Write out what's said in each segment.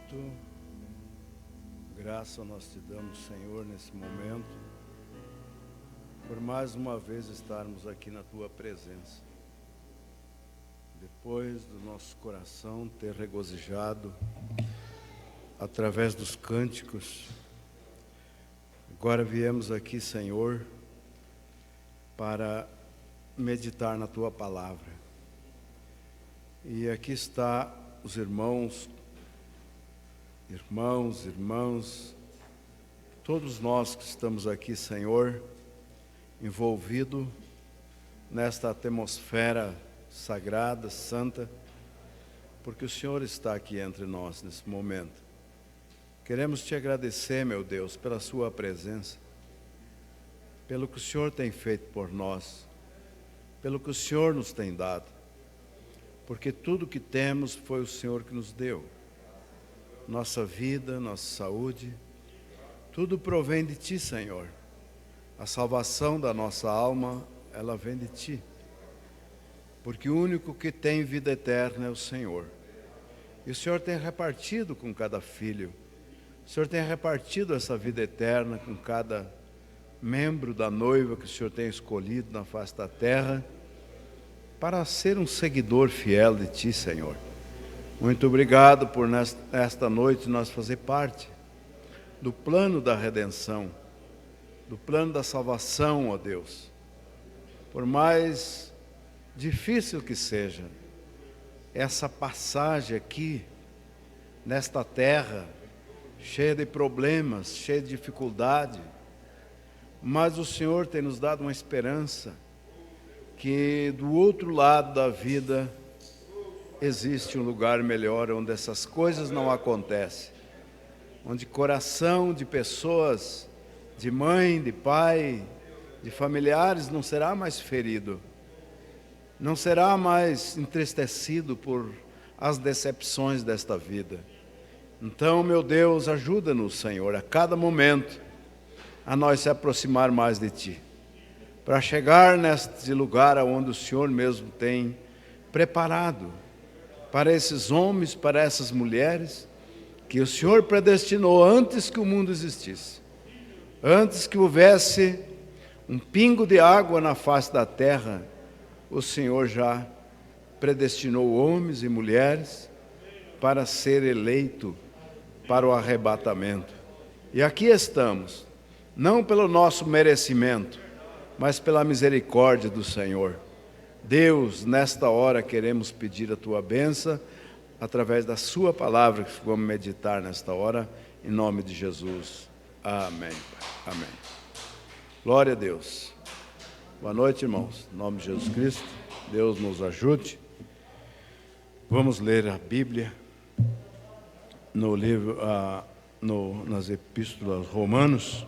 Santo, graça nós te damos, Senhor, nesse momento, por mais uma vez estarmos aqui na Tua presença. Depois do nosso coração ter regozijado através dos cânticos, agora viemos aqui, Senhor, para meditar na Tua palavra. E aqui está os irmãos, todos nós que estamos aqui, Senhor, envolvidos nesta atmosfera sagrada, santa, porque o Senhor está aqui entre nós nesse momento. Queremos te agradecer, meu Deus, pela sua presença, pelo que o Senhor tem feito por nós, pelo que o Senhor nos tem dado, porque tudo que temos foi o Senhor que nos deu. Nossa vida, nossa saúde, tudo provém de Ti, Senhor. A salvação da nossa alma, ela vem de Ti. Porque o único que tem vida eterna é o Senhor. E o Senhor tem repartido com cada filho. O Senhor tem repartido essa vida eterna com cada membro da noiva que o Senhor tem escolhido na face da terra, para ser um seguidor fiel de Ti, Senhor. Muito obrigado por nesta noite nós fazer parte do plano da redenção, do plano da salvação, ó Deus. Por mais difícil que seja essa passagem aqui, nesta terra, cheia de problemas, cheia de dificuldade, mas o Senhor tem nos dado uma esperança, que do outro lado da vida existe um lugar melhor, onde essas coisas não acontecem, onde coração de pessoas, de mãe, de pai, de familiares não será mais ferido, não será mais entristecido por as decepções desta vida. Então, meu Deus, ajuda-nos, Senhor, a cada momento a nós se aproximar mais de Ti, para chegar neste lugar onde o Senhor mesmo tem preparado para esses homens, para essas mulheres, que o Senhor predestinou antes que o mundo existisse, antes que houvesse um pingo de água na face da terra. O Senhor já predestinou homens e mulheres para ser eleito para o arrebatamento. E aqui estamos, não pelo nosso merecimento, mas pela misericórdia do Senhor. Deus, nesta hora queremos pedir a Tua bênção, através da Sua palavra que vamos meditar nesta hora, em nome de Jesus. Amém. Amém. Glória a Deus. Boa noite, irmãos. Em nome de Jesus Cristo, Deus nos ajude. Vamos ler a Bíblia no livro, nas epístolas Romanos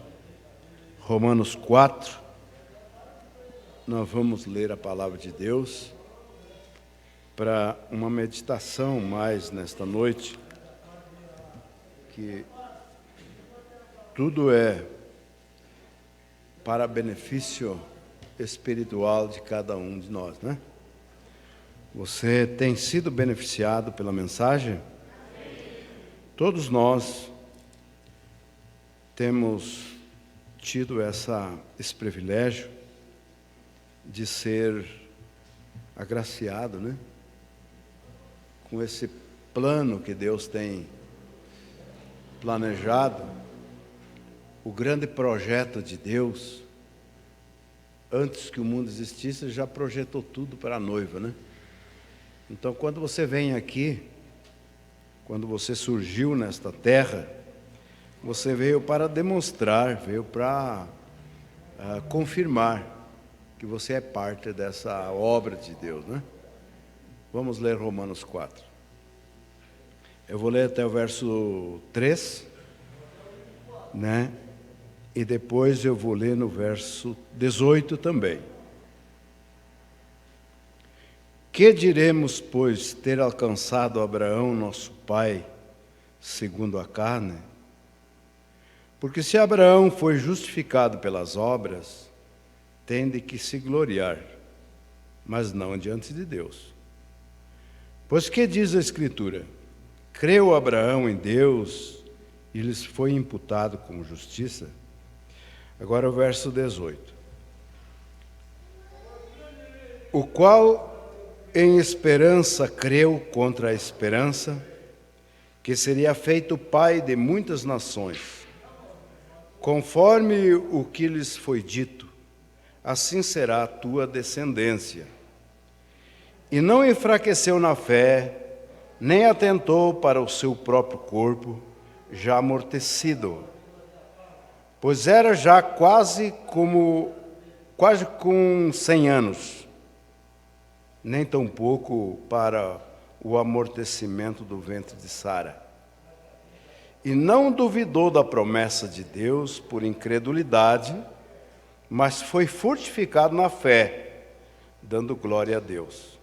4. Nós vamos ler a palavra de Deus para uma meditação mais nesta noite, que tudo é para benefício espiritual de cada um de nós, né? Você tem sido beneficiado pela mensagem? Todos nós temos tido esse privilégio de ser agraciado, né? Com esse plano que Deus tem planejado, o grande projeto de Deus, antes que o mundo existisse, Ele já projetou tudo para a noiva, né? Então, quando você vem aqui, quando você surgiu nesta terra, você veio para demonstrar, veio para confirmar que você é parte dessa obra de Deus, né? Vamos ler Romanos 4. Eu vou ler até o verso 3, né? E depois eu vou ler no verso 18 também. Que diremos, pois, ter alcançado Abraão, nosso pai, segundo a carne? Porque se Abraão foi justificado pelas obras, tem de que se gloriar, mas não diante de Deus. Pois que diz a Escritura? Creu Abraão em Deus e lhes foi imputado como justiça. Agora o verso 18. O qual em esperança creu contra a esperança, que seria feito pai de muitas nações, conforme o que lhes foi dito, assim será a tua descendência. E não enfraqueceu na fé, nem atentou para o seu próprio corpo, já amortecido, pois era já quase com 100 anos, nem tampouco para o amortecimento do ventre de Sara. E não duvidou da promessa de Deus por incredulidade, mas foi fortificado na fé, dando glória a Deus.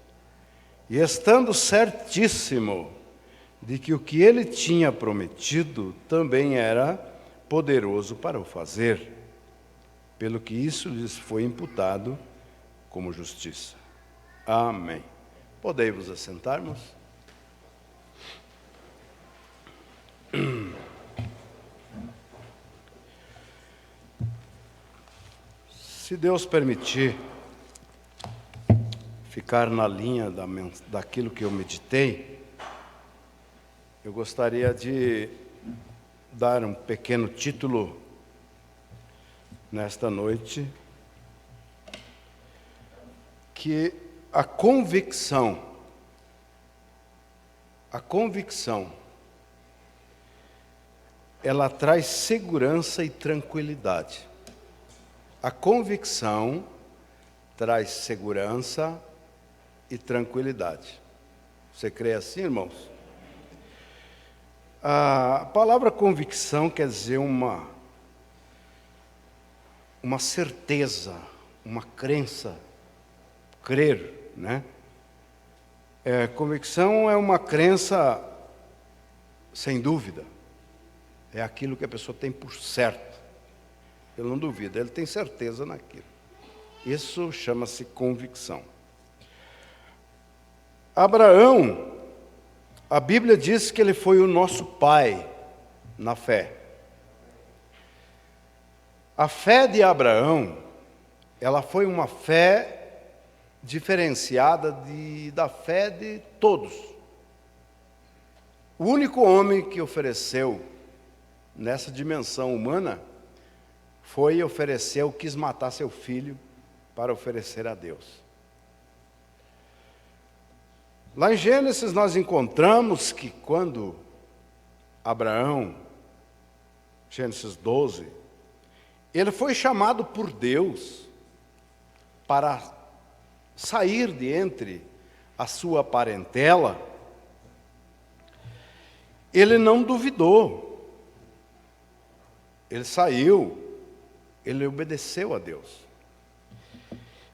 E estando certíssimo de que o que ele tinha prometido também era poderoso para o fazer, pelo que isso lhes foi imputado como justiça. Amém. Podei-vos assentarmos? Se Deus permitir ficar na linha daquilo que eu meditei, eu gostaria de dar um pequeno título nesta noite, que a convicção, ela traz segurança e tranquilidade. A convicção traz segurança e tranquilidade. Você crê assim, irmãos? A palavra convicção quer dizer uma certeza, uma crença, crer, né? Convicção é uma crença sem dúvida. É aquilo que a pessoa tem por certo. Ele não duvida, ele tem certeza naquilo. Isso chama-se convicção. Abraão, a Bíblia diz que ele foi o nosso pai na fé. A fé de Abraão, ela foi uma fé diferenciada da fé de todos. O único homem que ofereceu nessa dimensão humana quis matar seu filho para oferecer a Deus. Lá em Gênesis nós encontramos que quando Abraão, Gênesis 12, ele foi chamado por Deus para sair de entre a sua parentela, ele não duvidou. Ele saiu, ele obedeceu a Deus.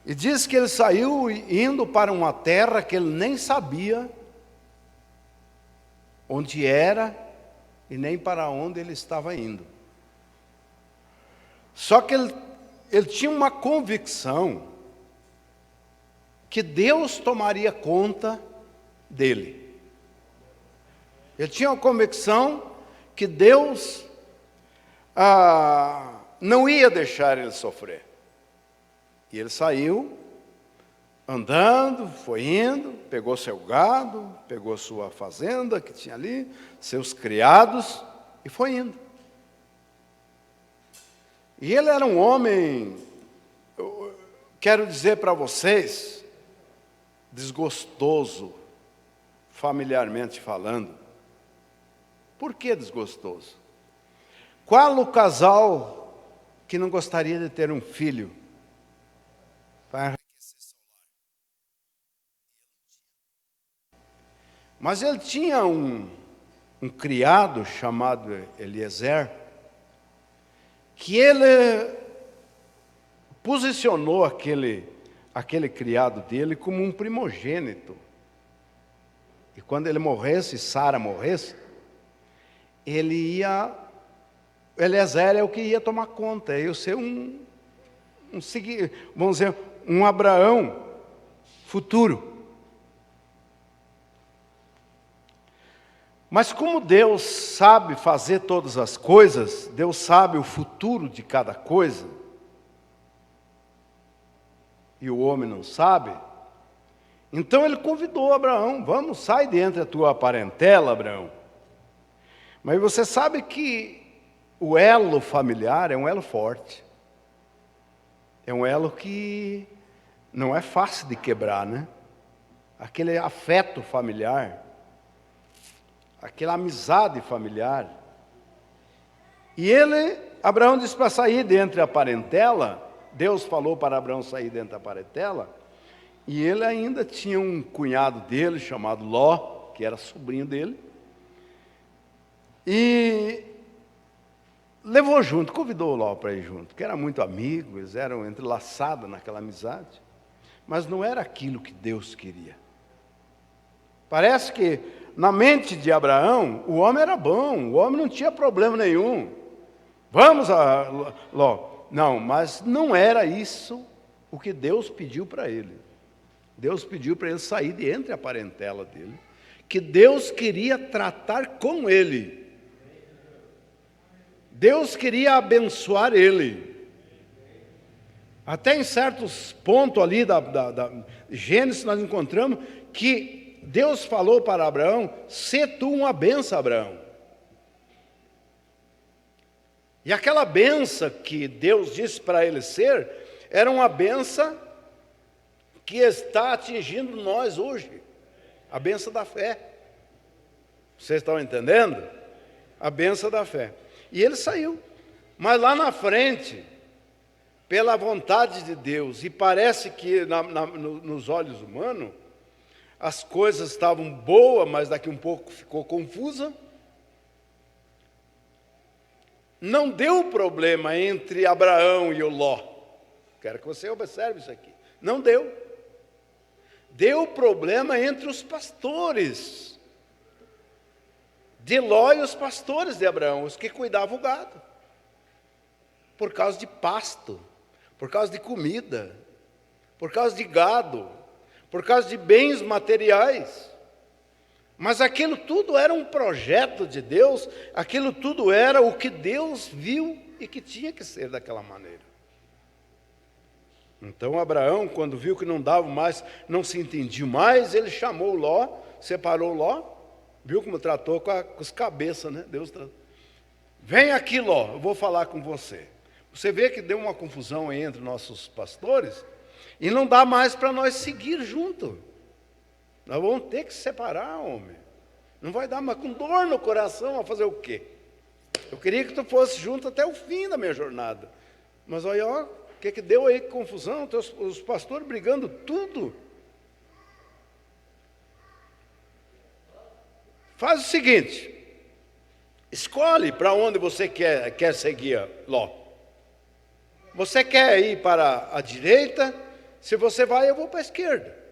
E diz que ele saiu indo para uma terra que ele nem sabia onde era e nem para onde ele estava indo. Só que ele tinha uma convicção que Deus tomaria conta dele. Ele tinha uma convicção que Deus não ia deixar ele sofrer. E ele saiu, andando, foi indo, pegou seu gado, pegou sua fazenda que tinha ali, seus criados, e foi indo. E ele era um homem, eu quero dizer para vocês, desgostoso, familiarmente falando. Por que desgostoso? Qual o casal que não gostaria de ter um filho para enriquecer seu lar? Mas ele tinha um criado chamado Eliezer, que ele posicionou aquele criado dele como um primogênito. E quando ele morresse, Sara morresse, Eliezer é o que ia tomar conta, ia ser vamos dizer, um Abraão futuro. Mas como Deus sabe fazer todas as coisas, Deus sabe o futuro de cada coisa, e o homem não sabe, então ele convidou Abraão: vamos, sai de entre a tua parentela, Abraão. Mas você sabe que o elo familiar é um elo forte. É um elo que não é fácil de quebrar, né? Aquele afeto familiar, aquela amizade familiar. E Abraão disse para sair de entre a parentela. Deus falou para Abraão sair dentro da parentela. E ele ainda tinha um cunhado dele, chamado Ló, que era sobrinho dele. E levou junto, convidou o Ló para ir junto, que era muito amigo, eles eram entrelaçados naquela amizade. Mas não era aquilo que Deus queria. Parece que na mente de Abraão, o homem era bom, o homem não tinha problema nenhum. Vamos, Ló. Não, mas não era isso o que Deus pediu para ele. Deus pediu para ele sair de entre a parentela dele, que Deus queria tratar com ele. Deus queria abençoar ele. Até em certos pontos ali da Gênesis nós encontramos que Deus falou para Abraão: sê tu uma benção, Abraão. E aquela benção que Deus disse para ele ser, era uma benção que está atingindo nós hoje. A benção da fé. Vocês estão entendendo? A benção da fé. E ele saiu. Mas lá na frente, pela vontade de Deus, e parece que nos olhos humanos, as coisas estavam boas, mas daqui um pouco ficou confusa. Não deu problema entre Abraão e o Ló. Quero que você observe isso aqui. Não deu. Deu problema entre os pastores de Ló e os pastores de Abraão, os que cuidavam o gado. Por causa de pasto, por causa de comida, por causa de gado, por causa de bens materiais. Mas aquilo tudo era um projeto de Deus, aquilo tudo era o que Deus viu e que tinha que ser daquela maneira. Então Abraão, quando viu que não dava mais, não se entendia mais, ele chamou Ló, separou Ló, viu como tratou com os cabeças, né? Deus tratou. Vem aqui, Ló, eu vou falar com você. Você vê que deu uma confusão aí entre nossos pastores, e não dá mais para nós seguir junto. Nós vamos ter que se separar, homem. Não vai dar, mas com dor no coração, a fazer o quê? Eu queria que tu fosse junto até o fim da minha jornada. Mas olha, o que deu aí, que confusão, os pastores brigando tudo. Faz o seguinte, escolhe para onde você quer seguir, Ló. Você quer ir para a direita? Se você vai, eu vou para a esquerda.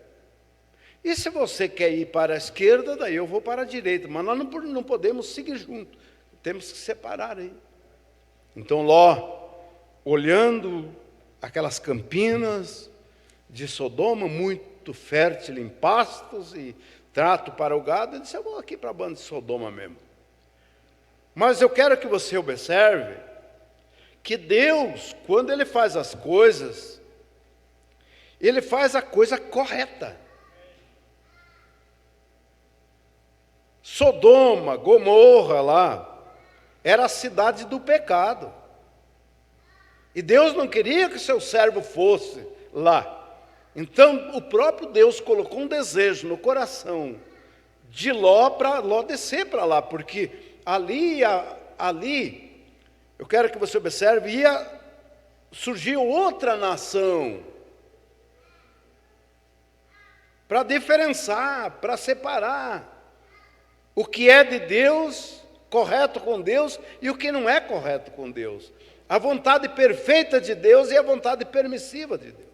E se você quer ir para a esquerda, daí eu vou para a direita. Mas nós não podemos seguir juntos. Temos que separar aí. Então Ló, olhando aquelas campinas de Sodoma, muito fértil em pastos e trato para o gado, ele disse: eu vou aqui para a banda de Sodoma mesmo. Mas eu quero que você observe que Deus, quando Ele faz as coisas, Ele faz a coisa correta. Sodoma, Gomorra lá, era a cidade do pecado. E Deus não queria que seu servo fosse lá. Então, o próprio Deus colocou um desejo no coração de Ló para Ló descer para lá, porque ali, eu quero que você observe, ia surgir outra nação para diferenciar, para separar o que é de Deus, correto com Deus, e o que não é correto com Deus. A vontade perfeita de Deus e a vontade permissiva de Deus.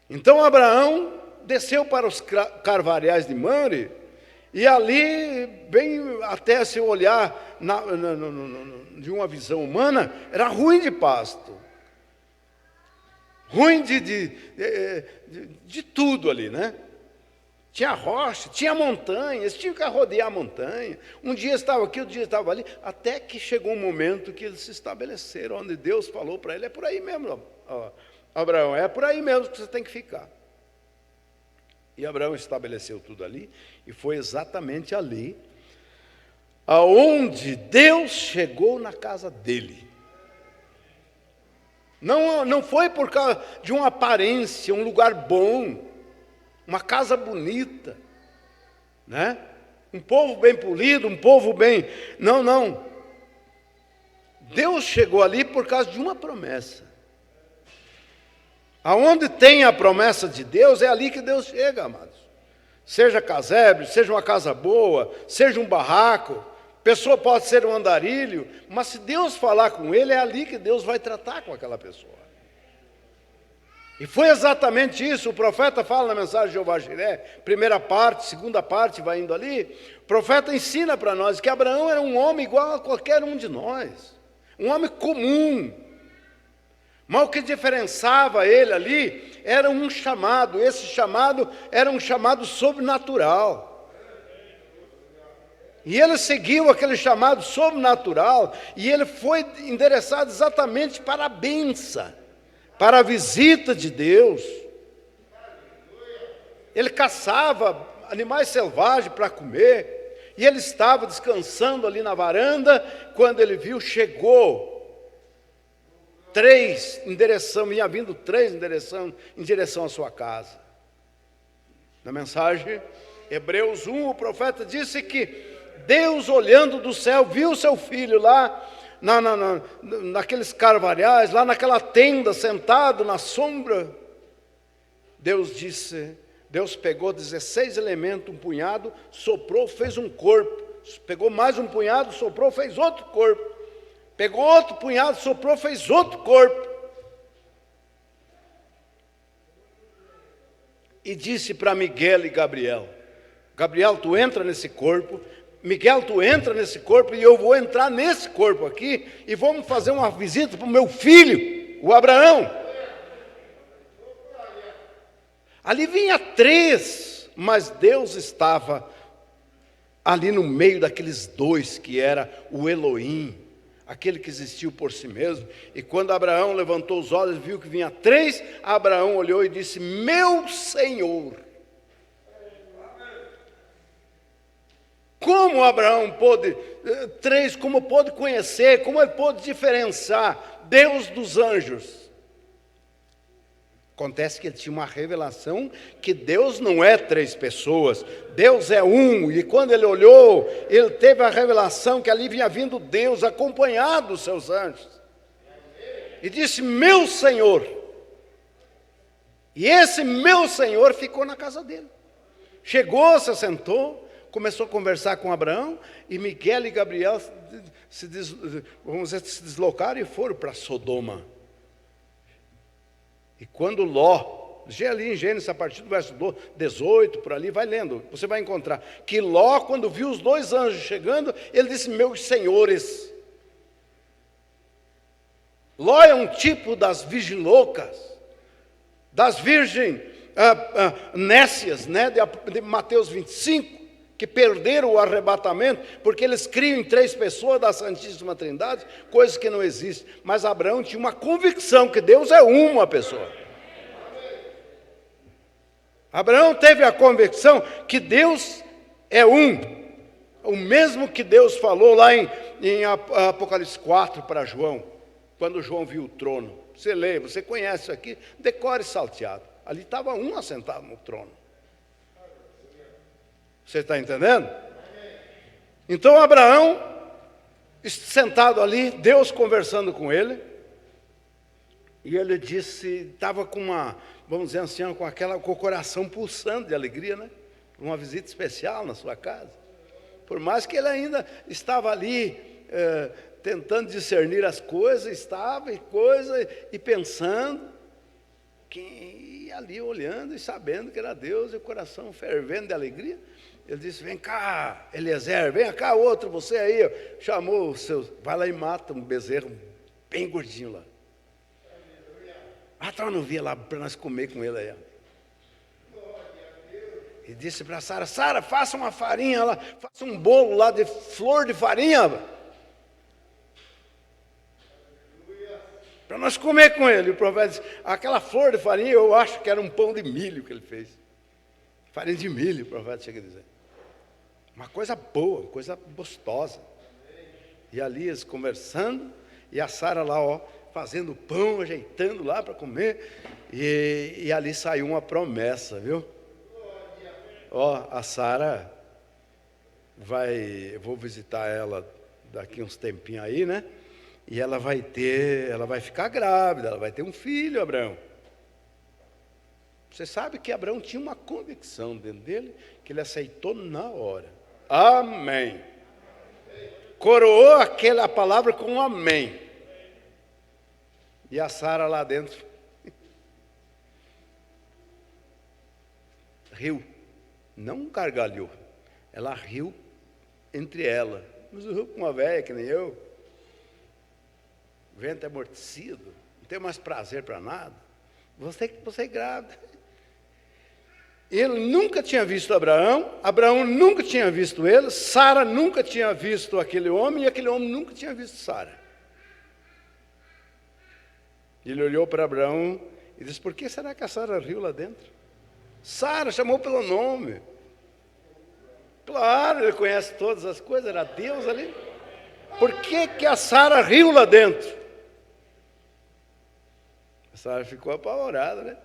Então Abraão desceu para os carvalhais de Mamre, e ali, bem até se olhar de uma visão humana, era ruim de pasto. Ruim de tudo ali, né? tinha rocha, tinha montanha, eles tinham que rodear a montanha. Um dia estava aqui, outro dia estava ali, até que chegou um momento que eles se estabeleceram, onde Deus falou para ele, é por aí mesmo, ó, Abraão, é por aí mesmo que você tem que ficar. E Abraão estabeleceu tudo ali, e foi exatamente ali, aonde Deus chegou na casa dele. Não foi por causa de uma aparência, um lugar bom, uma casa bonita, né? Um povo bem polido, um povo bem... Não. Deus chegou ali por causa de uma promessa. Aonde tem a promessa de Deus, é ali que Deus chega, amados. Seja casebre, seja uma casa boa, seja um barraco, pessoa pode ser um andarilho, mas se Deus falar com ele, é ali que Deus vai tratar com aquela pessoa. E foi exatamente isso, o profeta fala na mensagem de Jeová Jiré, primeira parte, segunda parte, vai indo ali, o profeta ensina para nós que Abraão era um homem igual a qualquer um de nós, um homem comum, mas o que diferenciava ele ali era um chamado, esse chamado era um chamado sobrenatural. E ele seguiu aquele chamado sobrenatural, e ele foi endereçado exatamente para a bênção, para a visita de Deus. Ele caçava animais selvagens para comer, e ele estava descansando ali na varanda, quando ele viu, chegou vinha vindo três em direção à sua casa. Na mensagem, Hebreus 1, o profeta disse que Deus, olhando do céu, viu o seu filho lá, naqueles carvalhais, lá naquela tenda, sentado na sombra. Deus pegou 16 elementos, um punhado, soprou, fez um corpo. Pegou mais um punhado, soprou, fez outro corpo. Pegou outro punhado, soprou, fez outro corpo. E disse para Miguel e Gabriel: Gabriel, tu entra nesse corpo. Miguel, tu entra nesse corpo, e eu vou entrar nesse corpo aqui, e vamos fazer uma visita para o meu filho, o Abraão. Ali vinha 3, mas Deus estava ali no meio daqueles 2, que era o Elohim, aquele que existiu por si mesmo. E quando Abraão levantou os olhos e viu que vinha 3, Abraão olhou e disse: meu Senhor. Como Abraão pôde, 3, como pôde conhecer, como ele pôde diferenciar Deus dos anjos? Acontece que ele tinha uma revelação que Deus não é 3 pessoas, Deus é um. E quando ele olhou, ele teve a revelação que ali vinha vindo Deus, acompanhado dos seus anjos. E disse: meu Senhor. E esse meu Senhor ficou na casa dele. Chegou, se assentou, começou a conversar com Abraão, e Miguel e Gabriel se deslocaram e foram para Sodoma. E quando Ló, ali em Gênesis, a partir do verso 18, por ali, vai lendo, você vai encontrar, que Ló, quando viu os 2 anjos chegando, ele disse: meus senhores. Ló é um tipo das virgem-loucas, das virgens nécias, né, de Mateus 25, que perderam o arrebatamento, porque eles criam em 3 pessoas da Santíssima Trindade, coisa que não existe. Mas Abraão tinha uma convicção que Deus é uma pessoa. Abraão teve a convicção que Deus é um, o mesmo que Deus falou lá em Apocalipse 4 para João, quando João viu o trono. Você lê, você conhece isso aqui, decore salteado. Ali estava um assentado no trono. Você está entendendo? Então Abraão, sentado ali, Deus conversando com ele, e ele disse, estava com vamos dizer assim, com o coração pulsando de alegria, né? Uma visita especial na sua casa. Por mais que ele ainda estava ali, tentando discernir as coisas, e pensando, e ali olhando e sabendo que era Deus, e o coração fervendo de alegria. Ele disse: vem cá, Eliezer, vem cá outro, você aí, ó. Chamou os seus, vai lá e mata um bezerro bem gordinho lá. Mata uma novilha lá para nós comer com ele aí. Ó. E disse para Sara: Sara, faça uma farinha lá, faça um bolo lá de flor de farinha, para nós comer com ele. E o profeta disse: aquela flor de farinha, eu acho que era um pão de milho que ele fez. Farinha de milho, o profeta chega a dizer. Uma coisa boa, uma coisa gostosa. E ali eles conversando, e a Sara lá, ó, fazendo pão, ajeitando lá para comer. E ali saiu uma promessa, viu? Ó, a Sara eu vou visitar ela daqui uns tempinhos aí, né? E ela vai ficar grávida, ela vai ter um filho, Abraão. Você sabe que Abraão tinha uma convicção dentro dele, que ele aceitou na hora. Amém. Coroou aquela palavra com um amém. E a Sara lá dentro riu, não gargalhou, ela riu entre ela. Mas eu riu com uma velha que nem eu, o vento é amortecido, não tenho mais prazer para nada, você é grávida. Ele nunca tinha visto Abraão nunca tinha visto ele, Sara nunca tinha visto aquele homem, e aquele homem nunca tinha visto Sara. Ele olhou para Abraão e disse: por que será que a Sara riu lá dentro? Sara, chamou pelo nome. Claro, ele conhece todas as coisas, era Deus ali. Por que a Sara riu lá dentro? A Sara ficou apavorada, né?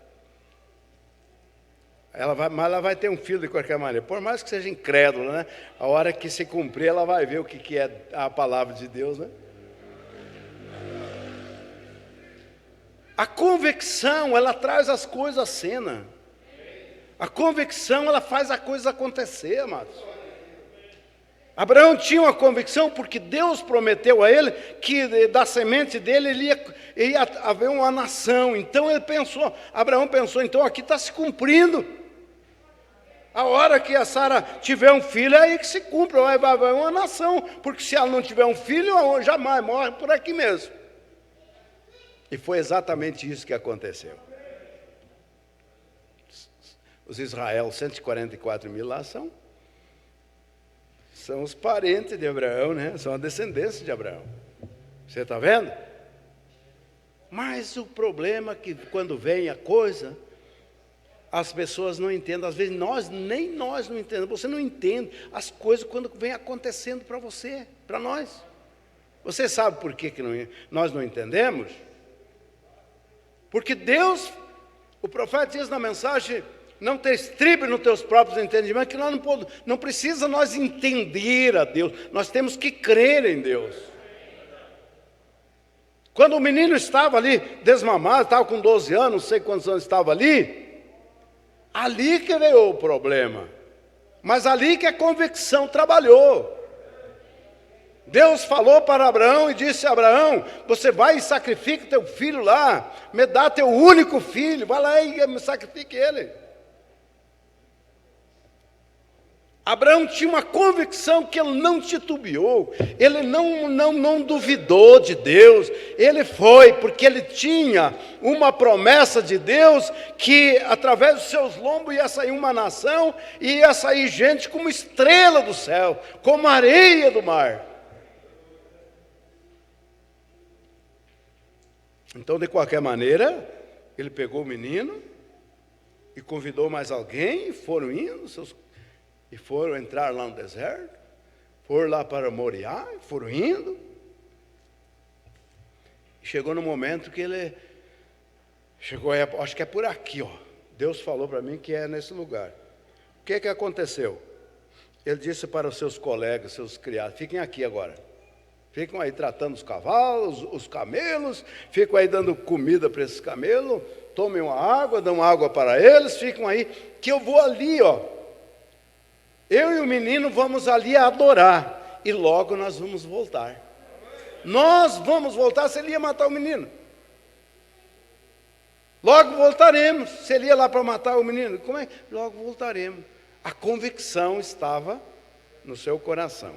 Mas ela vai ter um filho de qualquer maneira, por mais que seja incrédula, né? A hora que se cumprir, ela vai ver o que é a palavra de Deus, né? A convicção, ela traz as coisas à cena. A convicção, ela faz a coisa acontecer, amados. Abraão tinha uma convicção porque Deus prometeu a ele que da semente dele ia haver uma nação. Então Abraão pensou, então aqui está se cumprindo. A hora que a Sara tiver um filho, é aí que se cumpre, vai haver uma nação. Porque se ela não tiver um filho, jamais morre por aqui mesmo. E foi exatamente isso que aconteceu. Os Israel, 144 mil lá são os parentes de Abraão, né? São a descendência de Abraão. Você está vendo? Mas o problema é que quando vem a coisa, as pessoas não entendem. Às vezes nem nós não entendemos. Você não entende as coisas quando vem acontecendo para você, para nós. Você sabe por que nós não entendemos? Porque Deus, o profeta diz na mensagem: não te estribe nos teus próprios entendimentos, que nós não precisa nós entender a Deus, nós temos que crer em Deus. Quando o menino estava ali desmamado, estava com 12 anos, não sei quantos anos estava ali que veio o problema, mas ali que a convicção trabalhou. Deus falou para Abraão e disse a Abraão: você vai e sacrifica teu filho lá, me dá teu único filho, vai lá e sacrifique ele. Abraão tinha uma convicção que ele não titubeou, ele não duvidou de Deus, ele foi, porque ele tinha uma promessa de Deus, que através dos seus lombos ia sair uma nação, e ia sair gente como estrela do céu, como areia do mar. Então, de qualquer maneira, ele pegou o menino, e convidou mais alguém, e foram indo, e foram entrar lá no deserto, foram lá para Moriá, foram indo. Chegou no momento que ele chegou, acho que é por aqui, ó. Deus falou para mim que é nesse lugar. O que aconteceu? Ele disse para os seus colegas, seus criados: fiquem aqui agora. Ficam aí tratando os cavalos, os camelos, ficam aí dando comida para esses camelos, tomem uma água, dão água para eles, ficam aí, que eu vou ali, ó. Eu e o menino vamos ali adorar, e logo nós vamos voltar. Nós vamos voltar, se ele ia matar o menino. Logo voltaremos, se ele ia lá para matar o menino, como é? Logo voltaremos. A convicção estava no seu coração.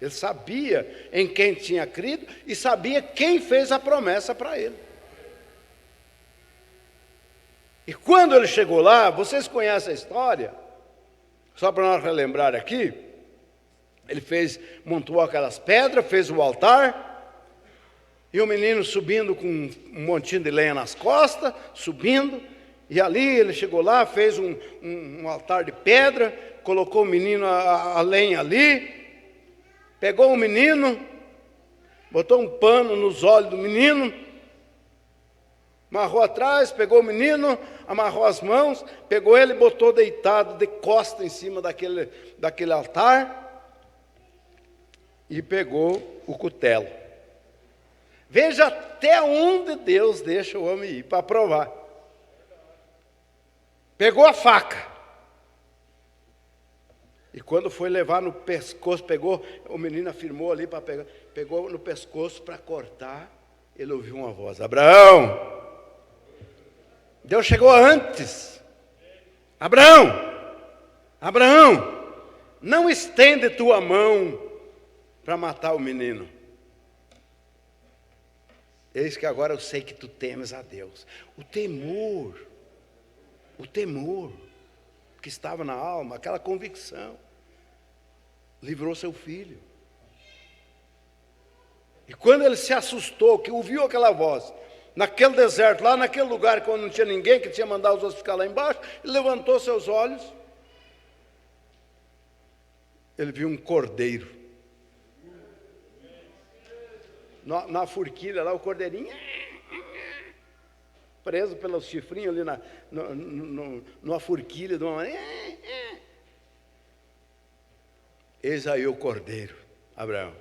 Ele sabia em quem tinha crido e sabia quem fez a promessa para ele. E quando ele chegou lá, vocês conhecem a história? Só para nós relembrar aqui, ele montou aquelas pedras, fez o altar, e o menino subindo com um montinho de lenha nas costas, subindo, e ali ele chegou lá, fez um altar de pedra, colocou o menino, a lenha ali, pegou o menino, botou um pano nos olhos do menino, amarrou atrás, pegou o menino, amarrou as mãos, pegou ele e botou deitado de costa em cima daquele altar e pegou o cutelo. Veja até onde Deus deixa o homem ir para provar. Pegou a faca. E quando foi levar no pescoço, o menino afirmou ali para pegar, pegou no pescoço para cortar, ele ouviu uma voz: Abraão! Deus chegou antes. Abraão, Abraão, não estende tua mão para matar o menino. Eis que agora eu sei que tu temes a Deus. O temor que estava na alma, aquela convicção, livrou seu filho. E quando ele se assustou, que ouviu aquela voz, naquele deserto, lá naquele lugar quando não tinha ninguém, que tinha mandado os outros ficar lá embaixo, ele levantou seus olhos, ele viu um cordeiro. Na forquilha lá, o cordeirinho, preso pelos chifrinhos ali numa forquilha, de uma maneira. Eis aí o cordeiro, Abraão.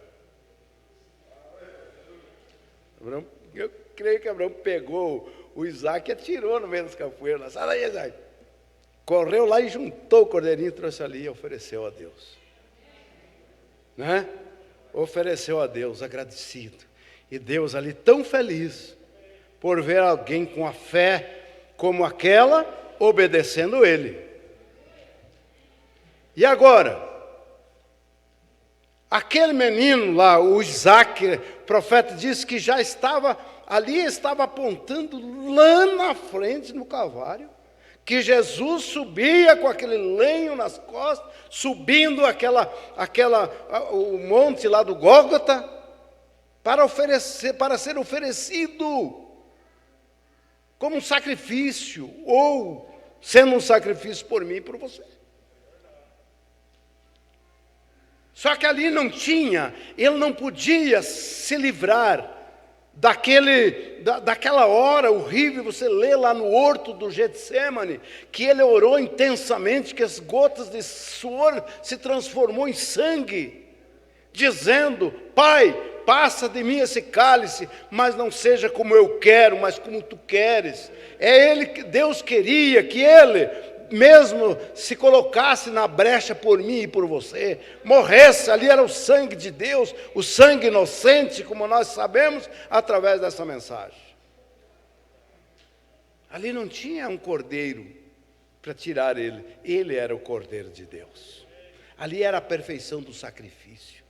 Eu creio que Abraão pegou o Isaac e atirou no meio das capoeiras. Sai daí, Isaac. Correu lá e juntou o cordeirinho, trouxe ali e ofereceu a Deus. Né? Ofereceu a Deus, agradecido. E Deus ali tão feliz por ver alguém com a fé como aquela, obedecendo ele. E agora, aquele menino lá, o Isaac, o profeta disse que já estava ali, estava apontando lá na frente no Calvário, que Jesus subia com aquele lenho nas costas, subindo o monte lá do Gólgota, para ser oferecido como um sacrifício, ou sendo um sacrifício por mim e por você. Só que ali ele não podia se livrar daquela hora horrível. Você lê lá no horto do Getsemane, que ele orou intensamente, que as gotas de suor se transformou em sangue, dizendo: Pai, passa de mim esse cálice, mas não seja como eu quero, mas como tu queres. Deus queria que ele mesmo se colocasse na brecha por mim e por você, morresse. Ali era o sangue de Deus, o sangue inocente, como nós sabemos através dessa mensagem. Ali não tinha um cordeiro para tirar ele era o cordeiro de Deus. Ali era a perfeição do sacrifício,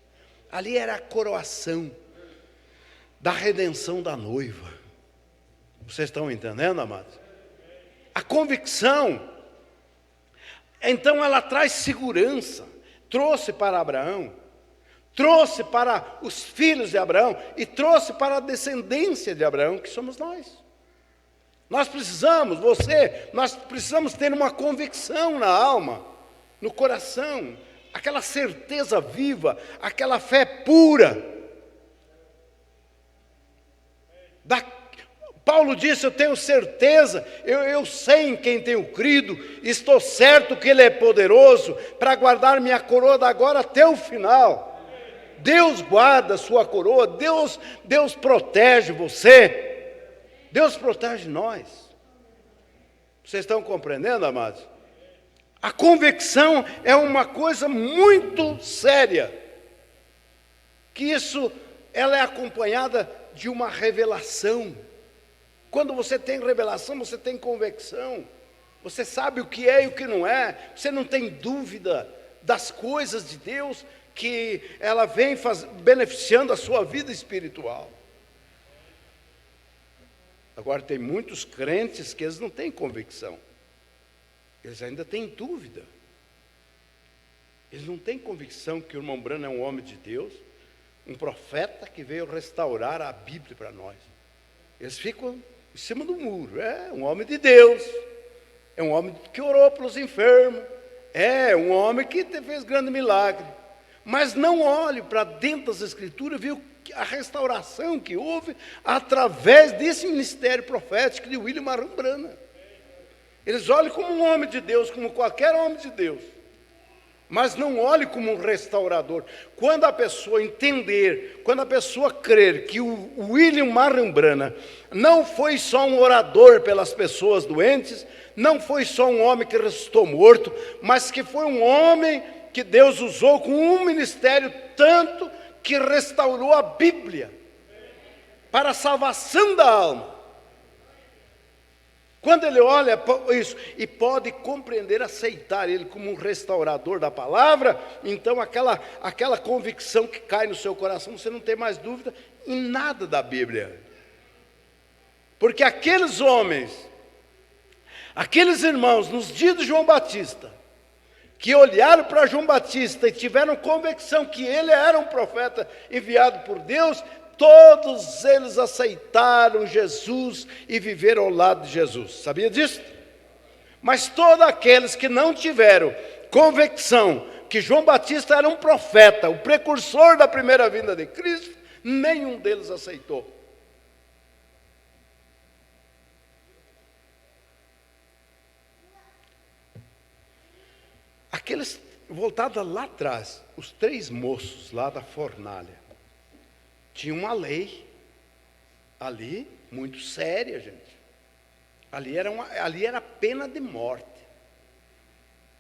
ali era a coroação da redenção da noiva. Vocês estão entendendo, amados? A convicção, então, ela traz segurança, trouxe para Abraão, trouxe para os filhos de Abraão e trouxe para a descendência de Abraão, que somos nós. Nós precisamos ter uma convicção na alma, no coração, aquela certeza viva, aquela fé pura. Paulo disse: eu tenho certeza, eu sei em quem tenho crido, estou certo que Ele é poderoso para guardar minha coroa da agora até o final. Deus guarda a sua coroa, Deus protege você, Deus protege nós. Vocês estão compreendendo, amados? A convicção é uma coisa muito séria, que ela é acompanhada de uma revelação. Quando você tem revelação, você tem convicção. Você sabe o que é e o que não é. Você não tem dúvida das coisas de Deus, que ela vem beneficiando a sua vida espiritual. Agora, tem muitos crentes que eles não têm convicção. Eles ainda têm dúvida. Eles não têm convicção que o irmão Branham é um homem de Deus, um profeta que veio restaurar a Bíblia para nós. Eles ficam em cima do muro. É um homem de Deus, é um homem que orou pelos enfermos, é um homem que fez grande milagre. Mas não olhe para dentro das Escrituras, viu a restauração que houve através desse ministério profético de William Marion Branham. Eles olham como um homem de Deus, como qualquer homem de Deus, mas não olhe como um restaurador. Quando a pessoa entender, quando a pessoa crer que o William Marion Branham não foi só um orador pelas pessoas doentes, não foi só um homem que ressuscitou morto, mas que foi um homem que Deus usou com um ministério tanto que restaurou a Bíblia para a salvação da alma. Quando ele olha isso e pode compreender, aceitar ele como um restaurador da palavra, então aquela convicção que cai no seu coração, você não tem mais dúvida em nada da Bíblia. Porque aqueles homens, aqueles irmãos, nos dias de João Batista, que olharam para João Batista e tiveram convicção que ele era um profeta enviado por Deus, todos eles aceitaram Jesus e viveram ao lado de Jesus. Sabia disso? Mas todos aqueles que não tiveram convicção que João Batista era um profeta, o precursor da primeira vinda de Cristo, nenhum deles aceitou. Aqueles, voltados lá atrás, os 3 moços lá da fornalha, tinha uma lei ali muito séria, gente. Ali era pena de morte.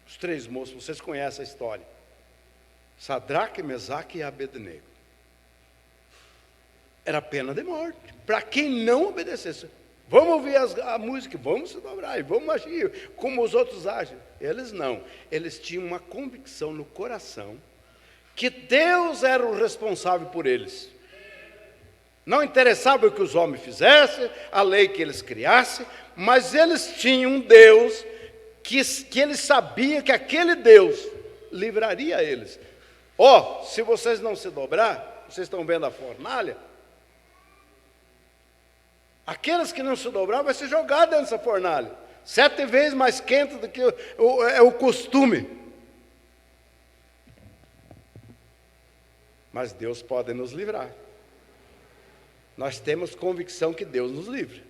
Os 3 moços, vocês conhecem a história. Sadraque, Mesaque e Abednego. Era pena de morte para quem não obedecesse. Vamos ouvir a música, vamos se dobrar, vamos agir como os outros agem. Eles não. Eles tinham uma convicção no coração que Deus era o responsável por eles. Não interessava o que os homens fizessem, a lei que eles criassem, mas eles tinham um Deus que eles sabiam que aquele Deus livraria eles. Se vocês não se dobrar, vocês estão vendo a fornalha? Aqueles que não se dobrar vai ser jogado dentro dessa fornalha, 7 vezes mais quente do que o costume. Mas Deus pode nos livrar. Nós temos convicção que Deus nos livre.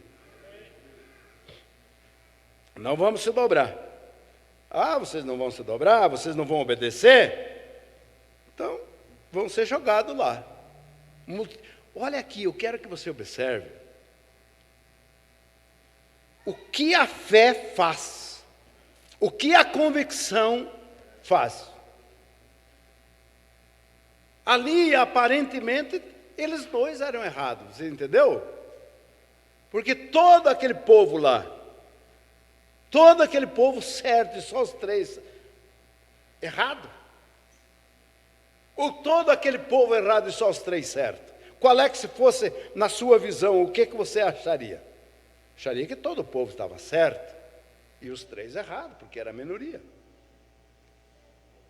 Não vamos se dobrar. Vocês não vão se dobrar, vocês não vão obedecer? Então, vão ser jogados lá. Olha aqui, eu quero que você observe o que a fé faz, o que a convicção faz. Ali, aparentemente, eles 2 eram errados, você entendeu? Porque todo aquele povo lá, todo aquele povo certo, e só os 3 errado. Ou todo aquele povo errado e só os 3 certo? Qual é que, se fosse na sua visão, o que você acharia? Acharia que todo o povo estava certo e os 3 errados, porque era a minoria.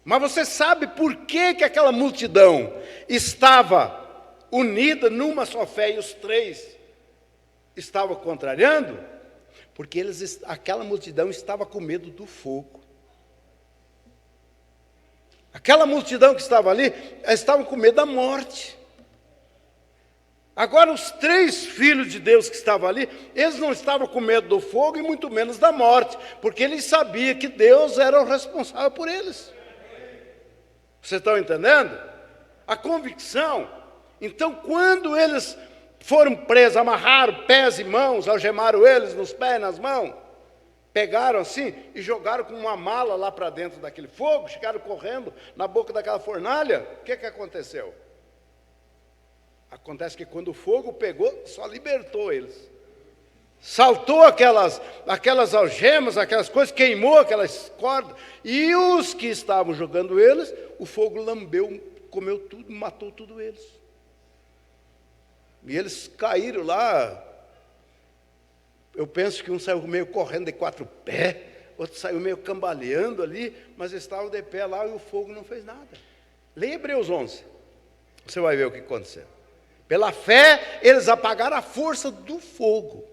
Mas você sabe por que aquela multidão estava unida numa só fé e os 3 estavam contrariando? Porque aquela multidão estava com medo do fogo. Aquela multidão que estava ali, estavam com medo da morte. Agora, os 3 filhos de Deus que estavam ali, eles não estavam com medo do fogo e muito menos da morte, porque eles sabiam que Deus era o responsável por eles. Vocês estão entendendo? A convicção. Então, quando eles foram presos, amarraram pés e mãos, algemaram eles nos pés e nas mãos, pegaram assim e jogaram com uma mala lá para dentro daquele fogo, chegaram correndo na boca daquela fornalha, o que aconteceu? Acontece que quando o fogo pegou, só libertou eles. Saltou aquelas algemas, aquelas coisas, queimou aquelas cordas, e os que estavam jogando eles, o fogo lambeu, comeu tudo, matou tudo eles. E eles caíram lá. Eu penso que um saiu meio correndo de 4 pés, outro saiu meio cambaleando ali, mas estavam de pé lá e o fogo não fez nada. Leia Hebreus 11, você vai ver o que aconteceu. Pela fé, eles apagaram a força do fogo.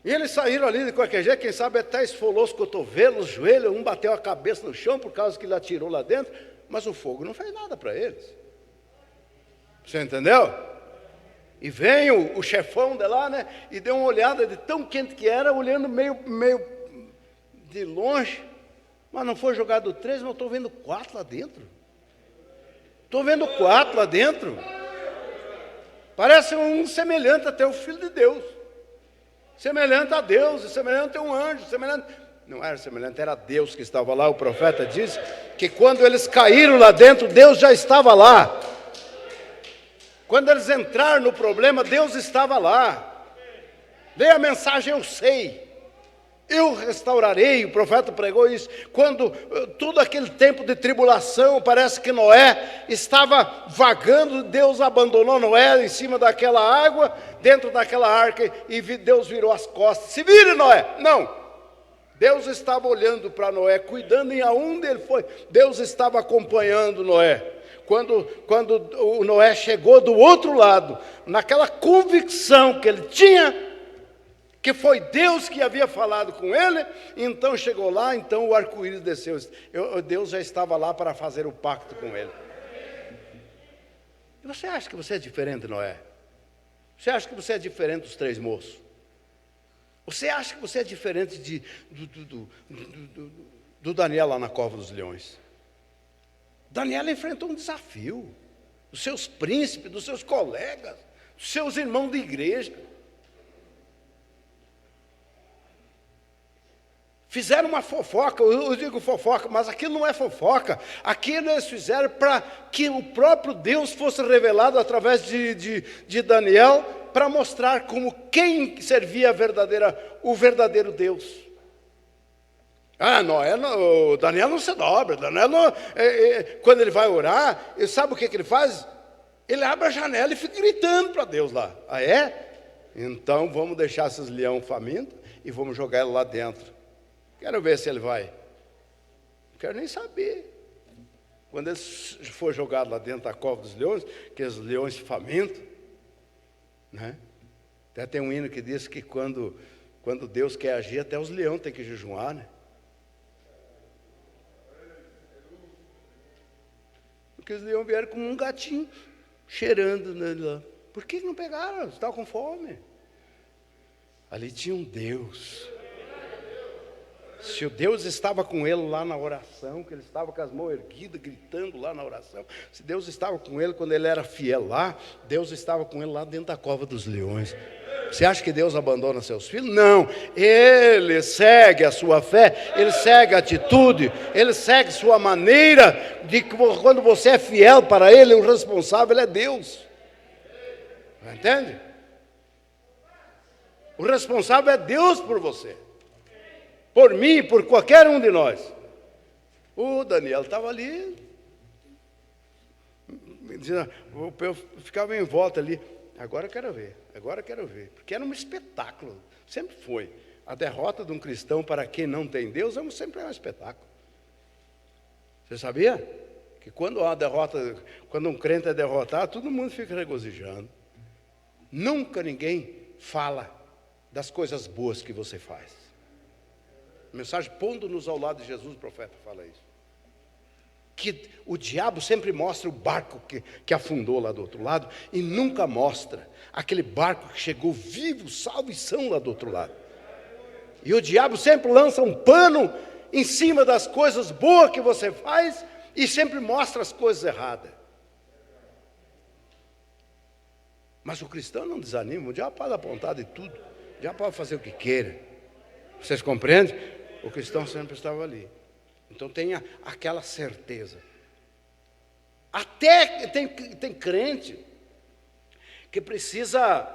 E eles saíram ali de qualquer jeito, quem sabe até esfolou os cotovelos, os joelhos, um bateu a cabeça no chão por causa que ele atirou lá dentro, mas o fogo não fez nada para eles. Você entendeu? E vem o chefão de lá, né? E deu uma olhada de tão quente que era, olhando meio de longe. Mas não foi jogado 3, mas eu estou vendo 4 lá dentro. Estou vendo 4 lá dentro. Parece um semelhante até o Filho de Deus. Semelhante a Deus, semelhante a um anjo, semelhante... Não era semelhante, era Deus que estava lá. O profeta diz que quando eles caíram lá dentro, Deus já estava lá. Quando eles entraram no problema, Deus estava lá. Dei a mensagem, eu sei. Eu restaurarei, o profeta pregou isso. Quando todo aquele tempo de tribulação, parece que Noé estava vagando, Deus abandonou Noé em cima daquela água, dentro daquela arca, e Deus virou as costas. Se vire, Noé! Não! Deus estava olhando para Noé, cuidando em aonde ele foi. Deus estava acompanhando Noé. Quando o Noé chegou do outro lado, naquela convicção que ele tinha, que foi Deus que havia falado com ele, então chegou lá, então o arco-íris desceu. Deus já estava lá para fazer o pacto com ele. E você acha que você é diferente, Noé? Você acha que você é diferente dos 3 moços? Você acha que você é diferente do Daniel lá na cova dos leões? Daniel enfrentou um desafio, dos seus príncipes, dos seus colegas, dos seus irmãos de igreja. Fizeram uma fofoca, eu digo fofoca, mas aquilo não é fofoca. Aquilo eles fizeram para que o próprio Deus fosse revelado através de Daniel, para mostrar como quem servia o verdadeiro Deus. O Daniel não se dobra. Daniel não, quando ele vai orar, sabe o que ele faz? Ele abre a janela e fica gritando para Deus lá. Ah, é? Então vamos deixar esses leões famintos e vamos jogar ele lá dentro. Quero ver se ele vai. Não quero nem saber. Quando ele for jogado lá dentro da cova dos leões, aqueles leões famintos, né? Até tem um hino que diz que quando Deus quer agir, até os leões têm que jejuar, né? Porque os leões vieram como um gatinho, cheirando nele lá. Por que não pegaram? Estavam com fome. Ali tinha um Deus. Se o Deus estava com ele lá na oração, que ele estava com as mãos erguidas, gritando lá na oração, se Deus estava com ele quando ele era fiel lá, Deus estava com ele lá dentro da cova dos leões. Você acha que Deus abandona seus filhos? Não, Ele segue a sua fé, Ele segue a atitude, Ele segue sua maneira, de que quando você é fiel para Ele, o responsável é Deus. Entende? O responsável é Deus por você, por mim, por qualquer um de nós. O Daniel estava ali, eu ficava em volta ali. Agora eu quero ver, porque era um espetáculo, sempre foi. A derrota de um cristão para quem não tem Deus sempre é um espetáculo. Você sabia? Que quando há derrota, quando um crente é derrotado, todo mundo fica regozijando. Nunca ninguém fala das coisas boas que você faz. A mensagem pondo-nos ao lado de Jesus, o profeta fala isso. Que o diabo sempre mostra o barco que afundou lá do outro lado e nunca mostra aquele barco que chegou vivo, salvo e são lá do outro lado. E o diabo sempre lança um pano em cima das coisas boas que você faz e sempre mostra as coisas erradas. Mas o cristão não desanima, o diabo pode apontar de tudo, o diabo pode fazer o que queira. Vocês compreendem? O cristão sempre estava ali. Então tenha aquela certeza. Até tem crente que precisa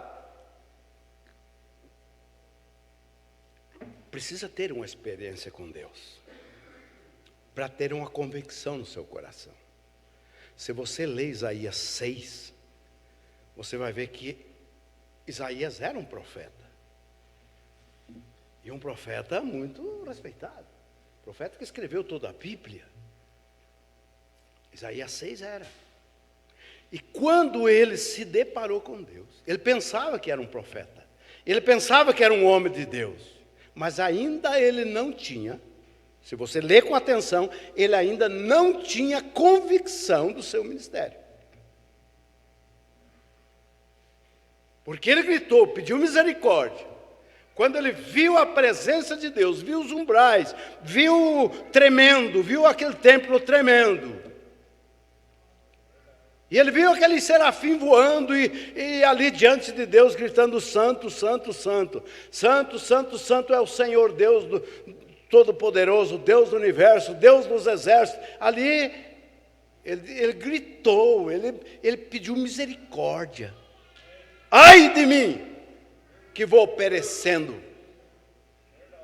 ter uma experiência com Deus, para ter uma convicção no seu coração. Se você lê Isaías 6, você vai ver que Isaías era um profeta. E um profeta muito respeitado. Profeta que escreveu toda a Bíblia. Isaías 6 era. E quando ele se deparou com Deus, ele pensava que era um profeta. Ele pensava que era um homem de Deus. Mas ainda ele não tinha, se você ler com atenção, ele ainda não tinha convicção do seu ministério. Porque ele gritou, pediu misericórdia. Quando ele viu a presença de Deus, viu os umbrais, viu tremendo, viu aquele templo tremendo. E ele viu aquele serafim voando e ali diante de Deus gritando: Santo, Santo, Santo. Santo, Santo, Santo é o Senhor Deus Todo-Poderoso, Deus do Universo, Deus dos Exércitos. Ali ele gritou, ele pediu misericórdia. Ai de mim, que vou perecendo,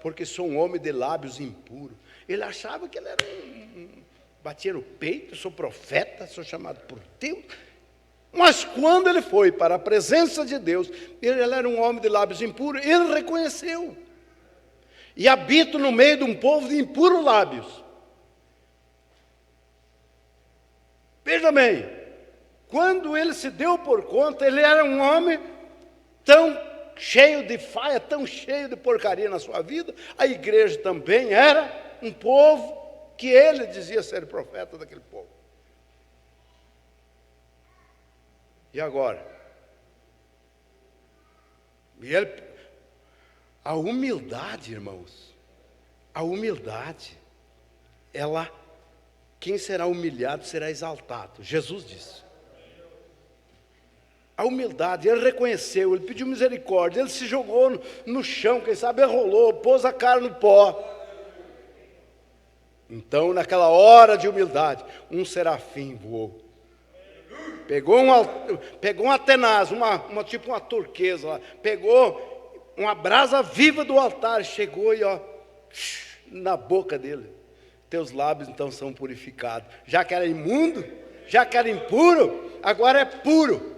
porque sou um homem de lábios impuros. Ele achava que ele era batia no peito, sou profeta, sou chamado por Deus. Mas quando ele foi para a presença de Deus, ele era um homem de lábios impuros, ele reconheceu. E habito no meio de um povo de impuros lábios. Veja bem, quando ele se deu por conta, ele era um homem tão cheio de falha, tão cheio de porcaria na sua vida. A igreja também era um povo que ele dizia ser profeta daquele povo. E agora? A humildade, irmãos, a humildade, quem será humilhado será exaltado. Jesus disse. A humildade, ele reconheceu, ele pediu misericórdia, ele se jogou no chão, quem sabe ele rolou, pôs a cara no pó. Então, naquela hora de humildade, um serafim voou. Pegou uma tenaz, tipo uma turquesa lá, pegou uma brasa viva do altar, chegou e na boca dele. Teus lábios então são purificados. Já que era imundo, já que era impuro, agora é puro.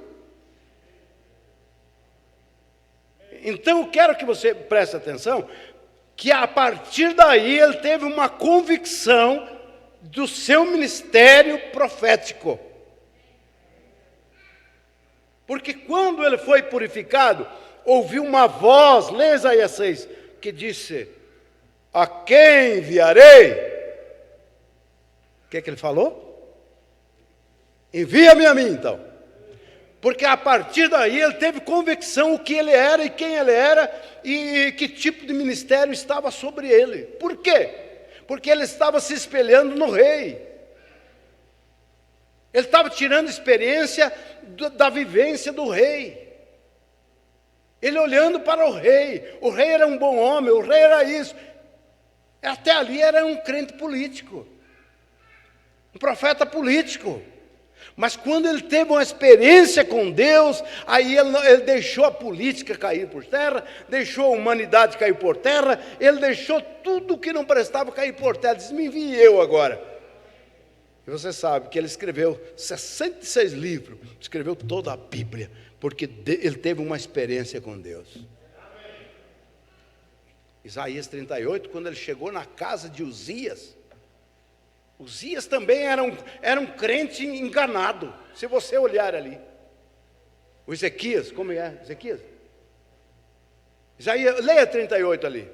Então, eu quero que você preste atenção, que a partir daí ele teve uma convicção do seu ministério profético. Porque quando ele foi purificado, ouviu uma voz, lê Isaías 6, que disse: a quem enviarei? O que é que ele falou? Envia-me a mim, então. Porque a partir daí ele teve convicção o que ele era e quem ele era e que tipo de ministério estava sobre ele. Por quê? Porque ele estava se espelhando no rei. Ele estava tirando experiência da vivência do rei. Ele olhando para o rei era um bom homem, o rei era isso. Até ali era um crente político, um profeta político. Mas quando ele teve uma experiência com Deus, aí ele deixou a política cair por terra, deixou a humanidade cair por terra, ele deixou tudo que não prestava cair por terra. Disse: me envie eu agora. E você sabe que ele escreveu 66 livros, escreveu toda a Bíblia, porque ele teve uma experiência com Deus. Isaías 38, quando ele chegou na casa de Uzias também era um crente enganado, se você olhar ali. O Ezequias, como é? Ezequias? Isaías, leia 38 ali,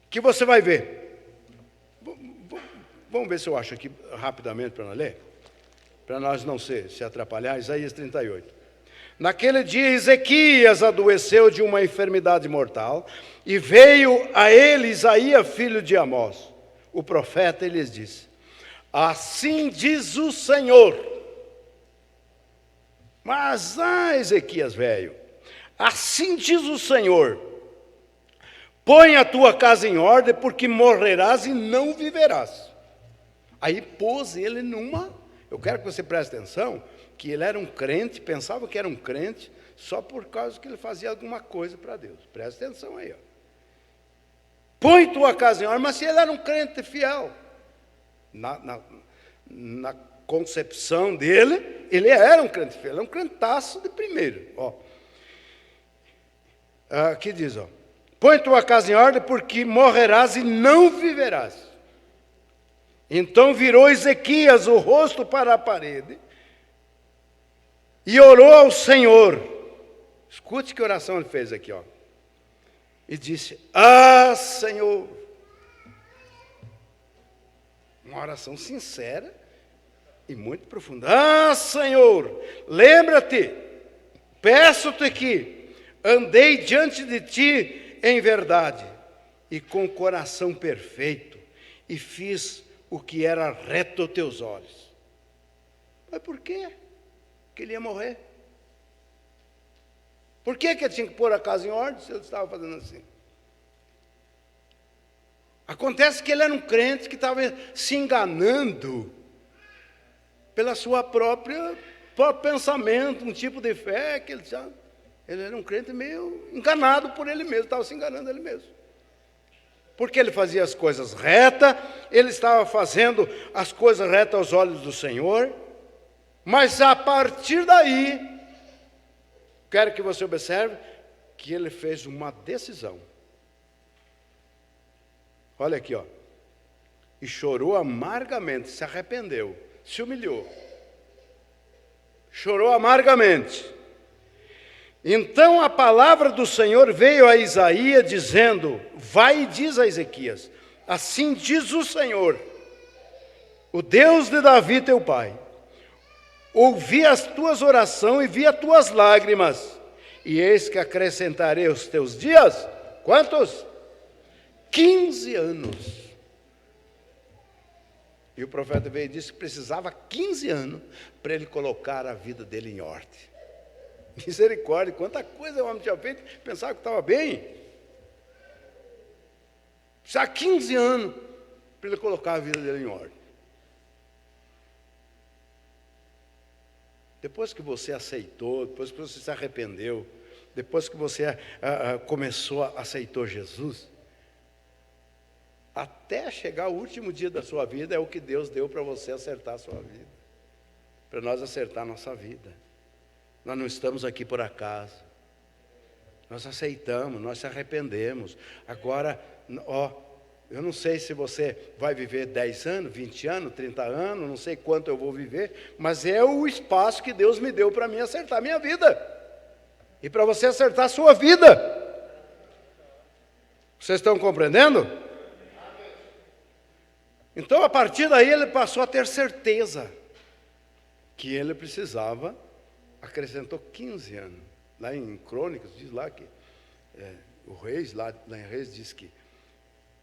que você vai ver. Vamos ver se eu acho aqui rapidamente para nós ler, para nós não se atrapalhar. Isaías 38. Naquele dia Ezequias adoeceu de uma enfermidade mortal, e veio a ele Isaías, filho de Amós, o profeta, e lhes disse: assim diz o Senhor. Mas, Ezequias velho, assim diz o Senhor: põe a tua casa em ordem, porque morrerás e não viverás. Aí pôs ele eu quero que você preste atenção, que ele era um crente, pensava que era um crente, só por causa que ele fazia alguma coisa para Deus. Preste atenção aí, põe tua casa em ordem, mas se ele era um crente fiel, na concepção dele, ele era um crente fiel, ele é um crentaço de primeiro. Aqui diz, põe tua casa em ordem, porque morrerás e não viverás. Então virou Ezequias o rosto para a parede e orou ao Senhor. Escute que oração ele fez aqui, ó. E disse: ah, Senhor. Uma oração sincera e muito profunda. Ah, Senhor, lembra-te, peço-te que andei diante de ti em verdade e com coração perfeito e fiz o que era reto aos teus olhos. Mas por quê que ele ia morrer? Por que ele tinha que pôr a casa em ordem se ele estava fazendo assim? Acontece que ele era um crente que estava se enganando pela sua próprio pensamento, um tipo de fé que ele era um crente meio enganado por ele mesmo, estava se enganando ele mesmo. Porque ele fazia as coisas retas, ele estava fazendo as coisas retas aos olhos do Senhor, mas a partir daí, quero que você observe que ele fez uma decisão. Olha aqui, ó. E chorou amargamente, se arrependeu, se humilhou. Chorou amargamente. Então a palavra do Senhor veio a Isaías dizendo: vai e diz a Ezequias, assim diz o Senhor, o Deus de Davi teu pai, ouvi as tuas orações e vi as tuas lágrimas, e eis que acrescentarei os teus dias, quantos? 15 anos. E o profeta veio e disse que precisava 15 anos para ele colocar a vida dele em ordem. Misericórdia, quanta coisa o homem tinha feito, pensava que estava bem. Precisava 15 anos para ele colocar a vida dele em ordem. Depois que você aceitou, depois que você se arrependeu, depois que você aceitou Jesus, até chegar o último dia da sua vida, é o que Deus deu para você acertar a sua vida. Para nós acertar a nossa vida. Nós não estamos aqui por acaso. Nós aceitamos, nós se arrependemos. Agora, ó, eu não sei se você vai viver 10 anos, 20 anos, 30 anos, não sei quanto eu vou viver, mas é o espaço que Deus me deu para mim acertar a minha vida. E para você acertar a sua vida. Vocês estão compreendendo? Então, a partir daí, ele passou a ter certeza que ele precisava, acrescentou 15 anos. Lá em Crônicas, diz lá que o Reis, lá em Reis, diz que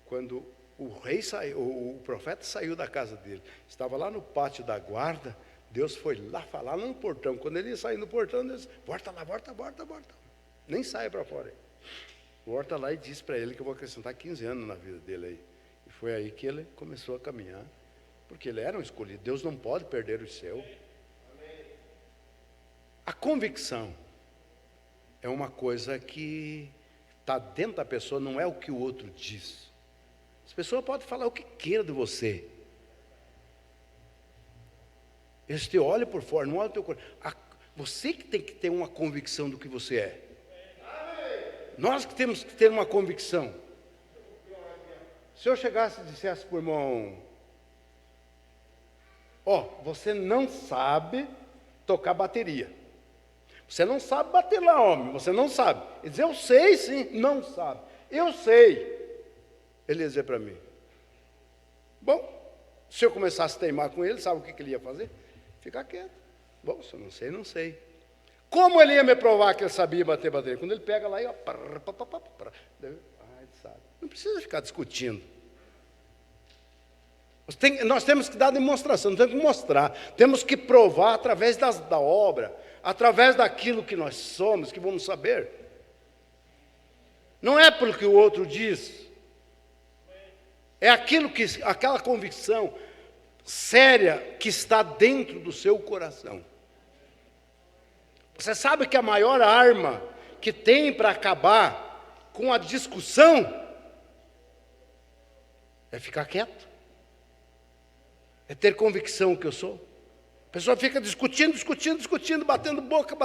quando o rei saiu, o profeta saiu da casa dele, estava lá no pátio da guarda, Deus foi lá falar lá no portão. Quando ele ia sair no portão, Deus disse: volta lá, volta. Nem saia para fora. Volta lá e diz para ele que eu vou acrescentar 15 anos na vida dele aí. E foi aí que ele começou a caminhar, porque ele era um escolhido. Deus não pode perder o seu. A convicção é uma coisa que está dentro da pessoa, não é o que o outro diz. As pessoas podem falar o que queiram de você. Eles te olham por fora, não olham o teu coração. Você que tem que ter uma convicção do que você é. Nós que temos que ter uma convicção. Se eu chegasse e dissesse para o irmão: você não sabe tocar bateria. Você não sabe bater lá, homem, você não sabe. Ele diz: eu sei sim, não sabe. Eu sei. Ele ia dizer para mim: bom, se eu começasse a teimar com ele, sabe o que ele ia fazer? Ficar quieto. Bom, se eu não sei, não sei. Como ele ia me provar que ele sabia bater bateria? Quando ele pega lá e ele sabe. Não precisa ficar discutindo. Nós temos que dar demonstração, nós temos que mostrar, temos que provar através da obra, através daquilo que nós somos, que vamos saber. Não é pelo que o outro diz, é aquela convicção séria que está dentro do seu coração. Você sabe que a maior arma que tem para acabar com a discussão é ficar quieto. É ter convicção que eu sou. A pessoa fica discutindo, batendo boca.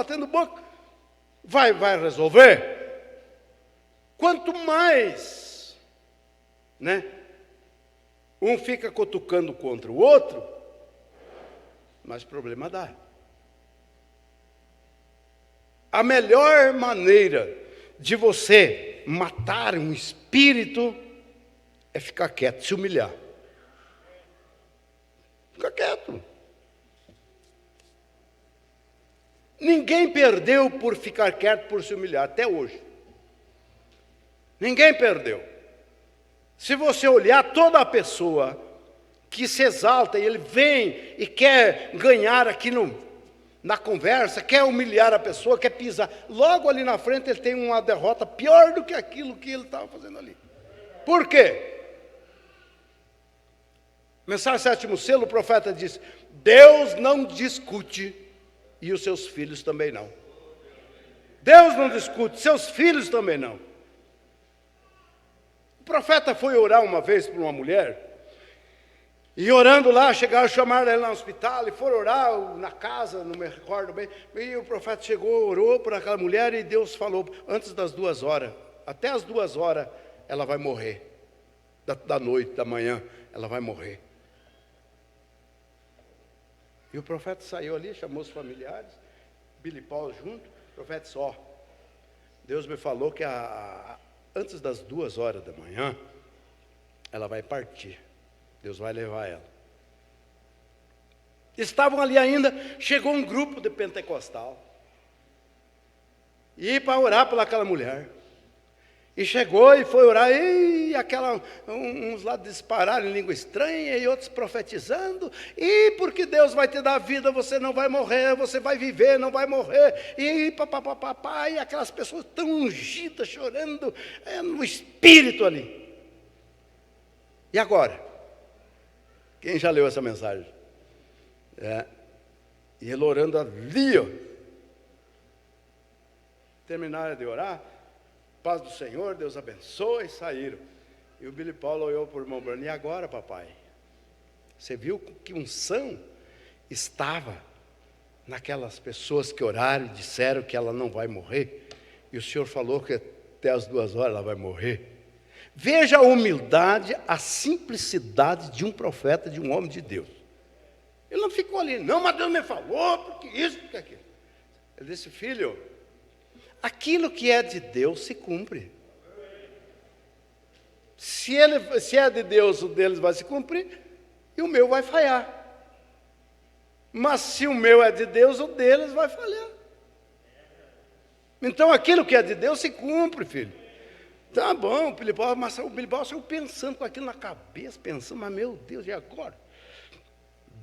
Vai resolver? Quanto mais, né, um fica cutucando contra o outro, mais problema dá. A melhor maneira de você matar um espírito é ficar quieto, se humilhar. Fica quieto. Ninguém perdeu por ficar quieto, por se humilhar, até hoje. Ninguém perdeu. Se você olhar toda a pessoa que se exalta e ele vem e quer ganhar aqui na conversa, quer humilhar a pessoa, quer pisar, logo ali na frente ele tem uma derrota pior do que aquilo que ele estava fazendo ali. Por quê? Mensagem sétimo selo, o profeta diz: Deus não discute e os seus filhos também não. Deus não discute, seus filhos também não. O profeta foi orar uma vez por uma mulher, e orando lá, chegaram a chamar ela no hospital, e foram orar na casa, não me recordo bem, e o profeta chegou, orou por aquela mulher, e Deus falou, antes das 2 horas, até as 2 horas, ela vai morrer, da noite, da manhã, ela vai morrer. E o profeta saiu ali, chamou os familiares, Billy Paul junto, o profeta disse, Deus me falou que antes das 2 horas da manhã, ela vai partir. Deus vai levar ela. Estavam ali ainda, chegou um grupo de pentecostal. E para orar pelaquela mulher. E chegou e foi orar, e uns lá dispararam em língua estranha, e outros profetizando, e porque Deus vai te dar vida, você não vai morrer, você vai viver, não vai morrer, e papapá, e aquelas pessoas tão ungidas, chorando no espírito ali. E agora? Quem já leu essa mensagem? E ele orando ali, terminaram de orar, paz do Senhor, Deus abençoe, e saíram. E o Billy Paul olhou para o irmão Bruno, e agora, papai? Você viu que unção estava naquelas pessoas que oraram e disseram que ela não vai morrer? E o Senhor falou que até as 2 horas ela vai morrer. Veja a humildade, a simplicidade de um profeta, de um homem de Deus. Ele não ficou ali, não, mas Deus me falou, porque isso, porque aquilo. Ele disse, filho, aquilo que é de Deus se cumpre. Se é de Deus, o deles vai se cumprir, e o meu vai falhar. Mas se o meu é de Deus, o deles vai falhar. Então aquilo que é de Deus se cumpre, filho. Tá bom, o Billy Paul, mas o Billy Paul saiu pensando com aquilo na cabeça, pensando, mas meu Deus, e agora?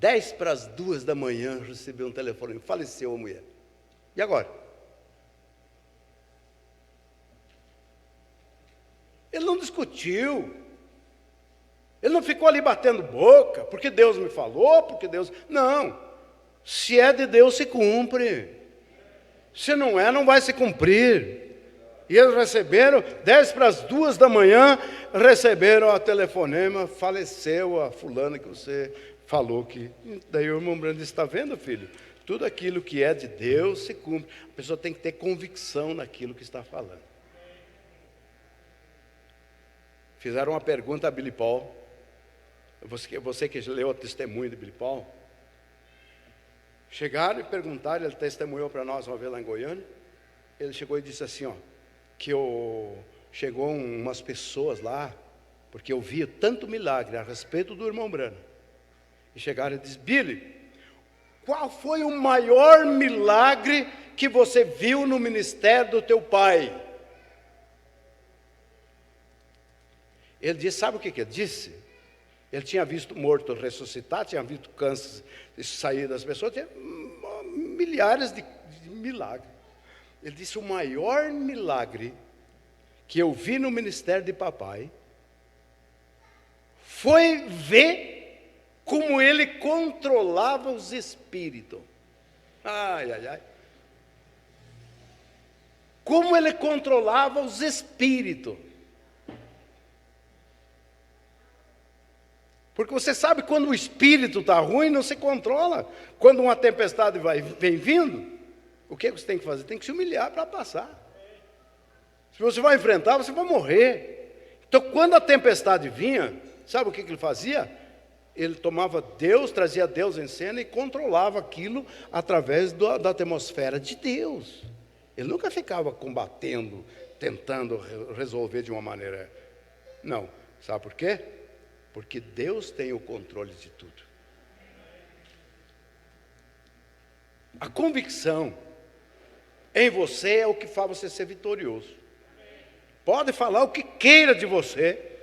10 para as 2 da manhã, recebi um telefone, faleceu a mulher. E agora? Ele não discutiu, ele não ficou ali batendo boca, porque Deus me falou, porque Deus... Não, se é de Deus se cumpre, se não é, não vai se cumprir. E eles receberam, 10 para as 2 da manhã, receberam a telefonema, faleceu a fulana que você falou que... Daí o irmão Brando está vendo, filho? Tudo aquilo que é de Deus se cumpre. A pessoa tem que ter convicção naquilo que está falando. Fizeram uma pergunta a Billy Paul. Você que leu o testemunho de Billy Paul. Chegaram e perguntaram, ele testemunhou para nós uma vez lá em Goiânia. Ele chegou e disse assim, que chegou umas pessoas lá, porque eu via tanto milagre a respeito do irmão Brano. E chegaram e disseram, Billy, qual foi o maior milagre que você viu no ministério do teu pai? Ele disse, sabe o que ele disse? Ele tinha visto morto ressuscitar, tinha visto câncer sair das pessoas, tinha milhares de milagres. Ele disse, o maior milagre que eu vi no ministério de papai foi ver como ele controlava os espíritos. Ai, ai, ai. Como ele controlava os espíritos. Porque você sabe, quando o espírito está ruim, não se controla. Quando uma tempestade vem vindo, o que você tem que fazer? Tem que se humilhar para passar. Se você vai enfrentar, você vai morrer. Então, quando a tempestade vinha, sabe o que ele fazia? Ele tomava Deus, trazia Deus em cena e controlava aquilo através da atmosfera de Deus. Ele nunca ficava combatendo, tentando resolver de uma maneira. Não. Sabe por quê? Porque Deus tem o controle de tudo. A convicção em você é o que faz você ser vitorioso. Pode falar o que queira de você,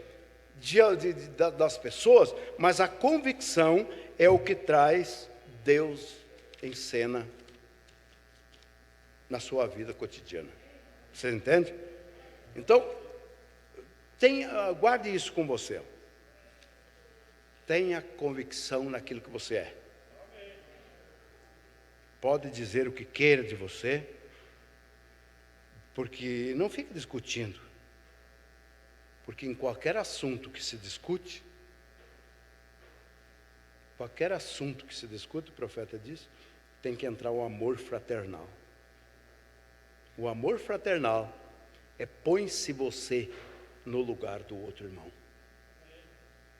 das pessoas, mas a convicção é o que traz Deus em cena na sua vida cotidiana. Você entende? Então, guarde isso com você. Tenha convicção naquilo que você é. Pode dizer o que queira de você, porque não fique discutindo. Porque em qualquer assunto que se discute, o profeta diz, tem que entrar o amor fraternal. O amor fraternal é põe-se você no lugar do outro irmão.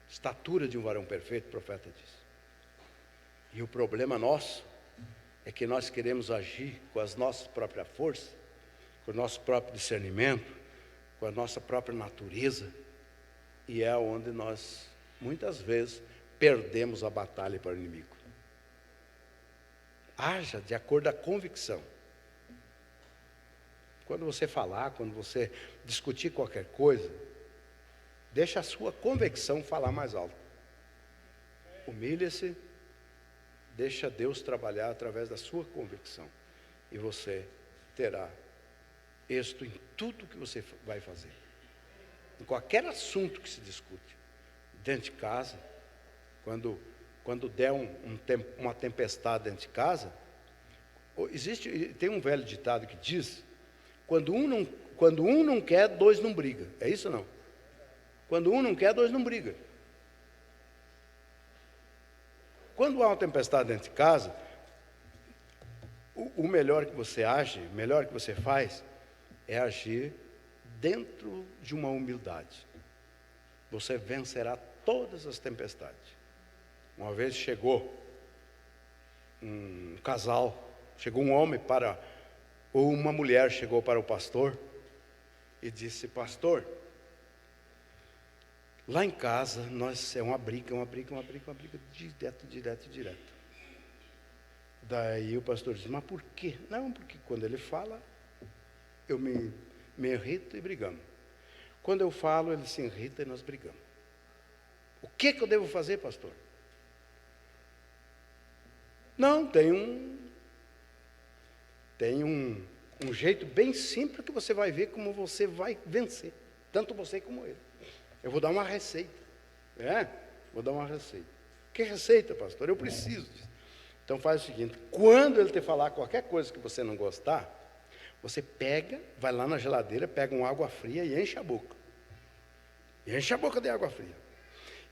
Estatura de um varão perfeito, o profeta diz. E o problema nosso é que nós queremos agir com as nossas próprias forças, com o nosso próprio discernimento, com a nossa própria natureza, e é onde nós, muitas vezes, perdemos a batalha para o inimigo. Haja de acordo com a convicção. Quando você falar, quando você discutir qualquer coisa, deixa a sua convicção falar mais alto. Humilha-se, deixa Deus trabalhar através da sua convicção, e você terá êxito em tudo que você vai fazer. Em qualquer assunto que se discute. Dentro de casa, quando der uma tempestade dentro de casa, tem um velho ditado que diz, quando um não quer, dois não brigam. É isso ou não? Quando um não quer, dois não brigam. Quando há uma tempestade dentro de casa, o melhor que você age, o melhor que você faz, é agir dentro de uma humildade. Você vencerá todas as tempestades. Uma vez chegou um casal, chegou um homem ou uma mulher chegou para o pastor e disse, pastor, lá em casa é uma briga, direto. Daí o pastor disse, mas por quê? Não, porque quando ele fala, eu me irrito e brigamos. Quando eu falo, ele se irrita e nós brigamos. O que eu devo fazer, pastor? Não, tem um jeito bem simples que você vai ver como você vai vencer. Tanto você como ele. Eu vou dar uma receita. Vou dar uma receita. Que receita, pastor? Eu preciso disso. Então faz o seguinte, quando ele te falar qualquer coisa que você não gostar, você vai lá na geladeira, pega uma água fria e enche a boca. Enche a boca de água fria.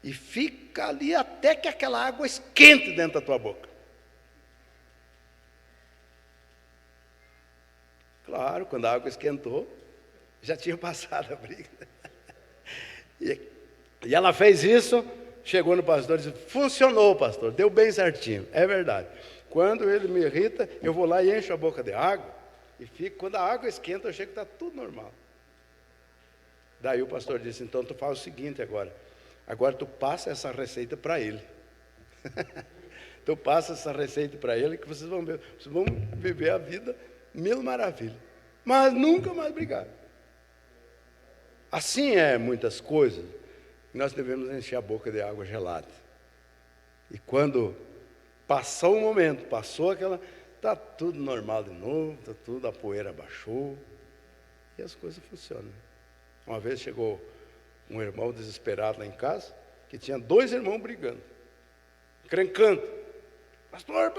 E fica ali até que aquela água esquente dentro da tua boca. Claro, quando a água esquentou, já tinha passado a briga. E ela fez isso, chegou no pastor e disse, funcionou, pastor, deu bem certinho. É verdade. Quando ele me irrita, eu vou lá e encho a boca de água. E quando a água esquenta, eu chego que está tudo normal. Daí o pastor disse, então tu faz o seguinte agora tu passa essa receita para ele. Tu passa essa receita para ele, que vocês vão viver a vida mil maravilhas. Mas nunca mais brigar. Assim é muitas coisas, nós devemos encher a boca de água gelada. E quando passou o momento, está tudo normal de novo, a poeira baixou, e as coisas funcionam. Uma vez chegou um irmão desesperado lá em casa, que tinha 2 irmãos brigando, crencando. Pastor,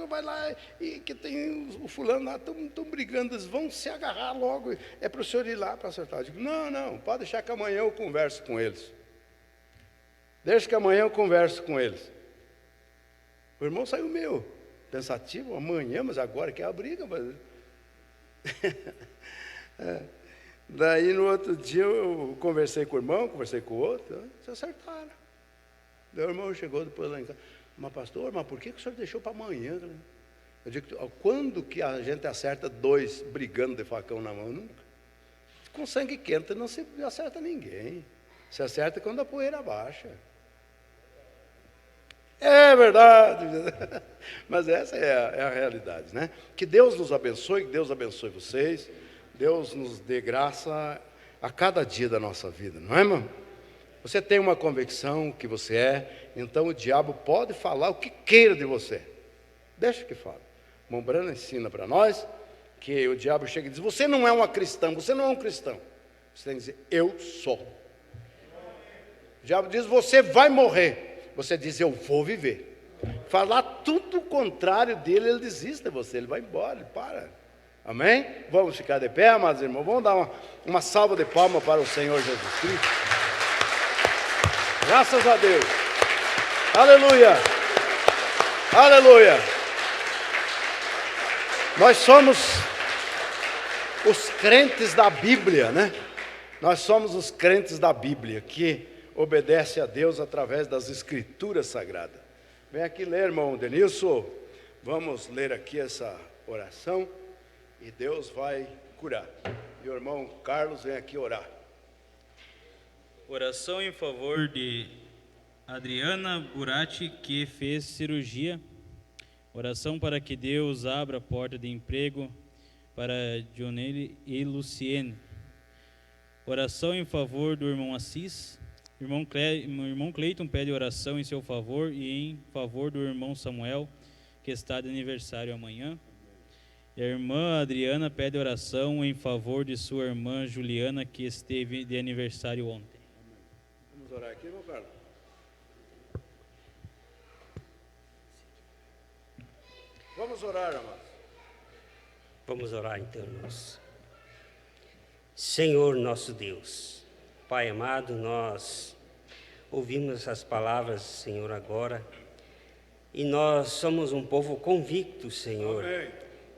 vai lá, e que tem o fulano lá, estão brigando, eles vão se agarrar logo, é para o senhor ir lá para acertar. Eu digo, não, pode deixar que amanhã eu converso com eles. Deixa que amanhã eu converso com eles. O irmão saiu meio pensativo, amanhã, mas agora que é a briga. Mas... Daí no outro dia eu conversei com o irmão, conversei com o outro, se acertaram. Daí o irmão chegou depois lá em casa, mas pastor, mas por que o senhor deixou para amanhã? Eu digo, quando que a gente acerta dois brigando de facão na mão? Nunca. Com sangue quente não se acerta ninguém. Se acerta quando a poeira baixa. É verdade. Mas essa é a realidade, né? Que Deus nos abençoe, que Deus abençoe vocês. Deus nos dê graça a cada dia da nossa vida, não é, irmão? Você tem uma convicção que você é, então o diabo pode falar o que queira de você. Deixa que fale. Irmão Brano ensina para nós que o diabo chega e diz, você não é uma cristã, você não é um cristão. Você tem que dizer, eu sou. O diabo diz, você vai morrer. Você diz, eu vou viver. Falar tudo o contrário dele, ele desiste de você, ele vai embora, ele para. Amém? Vamos ficar de pé, amados irmãos. Vamos dar uma salva de palmas para o Senhor Jesus Cristo. Graças a Deus. Aleluia. Aleluia. Nós somos os crentes da Bíblia, né? Nós somos os crentes da Bíblia, que obedece a Deus através das Escrituras Sagradas. Vem aqui ler, irmão Denilson. Vamos ler aqui essa oração. E Deus vai curar. E o irmão Carlos vem aqui orar. Oração em favor de Adriana Burati, que fez cirurgia. Oração para que Deus abra a porta de emprego para Dionele e Luciene. Oração em favor do irmão Assis. O irmão Cleiton pede oração em seu favor e em favor do irmão Samuel, que está de aniversário amanhã. E a irmã Adriana pede oração em favor de sua irmã Juliana, que esteve de aniversário ontem. Vamos orar aqui, irmão Carlos. Vamos orar, amados. Vamos orar então, irmãos. Senhor nosso Deus, Pai amado, nós ouvimos essas palavras, Senhor, agora, e nós somos um povo convicto, Senhor. Amém.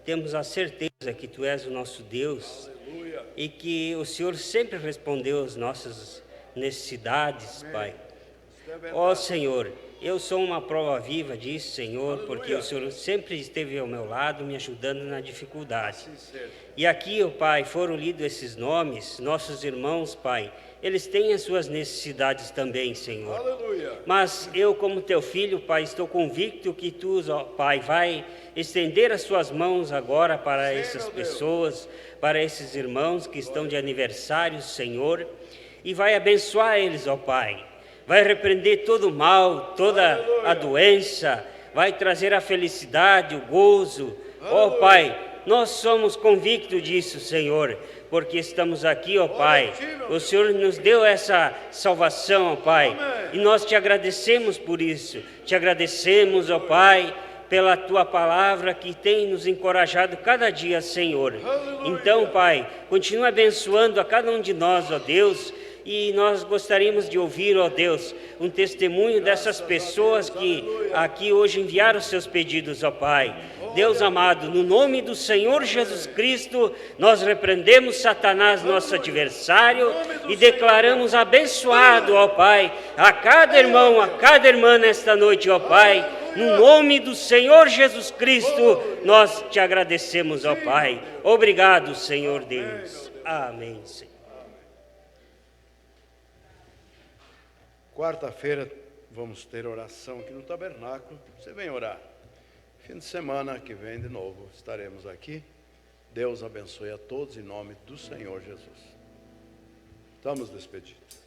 Temos a certeza que Tu és o nosso Deus. Aleluia. E que o Senhor sempre respondeu às nossas necessidades, Amém. Pai. Isso é verdade. Ó Senhor, eu sou uma prova viva disso, Senhor, Aleluia. porque o Senhor sempre esteve ao meu lado, me ajudando na dificuldade. Assim seja. E aqui, ó Pai, foram lidos esses nomes, nossos irmãos, Pai, eles têm as suas necessidades também, Senhor. Aleluia. Mas eu, como Teu filho, Pai, estou convicto que Tu, ó Pai, vai estender as Suas mãos agora para essas pessoas, para esses irmãos que estão de aniversário, Senhor, e vai abençoar eles, ó Pai. Vai repreender todo o mal, toda a doença, vai trazer a felicidade, o gozo. Ó Pai, nós somos convictos disso, Senhor, porque estamos aqui, ó Pai. O Senhor nos deu essa salvação, ó Pai, e nós Te agradecemos por isso. Te agradecemos, ó Pai, pela Tua palavra que tem nos encorajado cada dia, Senhor. Então, Pai, continua abençoando a cada um de nós, ó Deus. E nós gostaríamos de ouvir, ó Deus, um testemunho dessas pessoas que aqui hoje enviaram os seus pedidos, ó Pai. Deus amado, no nome do Senhor Jesus Cristo, nós repreendemos Satanás, nosso adversário, e declaramos abençoado, ó Pai, a cada irmão, a cada irmã nesta noite, ó Pai. No nome do Senhor Jesus Cristo, nós Te agradecemos, ó Pai. Obrigado, Senhor Deus. Amém, Senhor. Quarta-feira vamos ter oração aqui no tabernáculo. Você vem orar. Fim de semana que vem de novo estaremos aqui. Deus abençoe a todos em nome do Senhor Jesus. Estamos despedidos.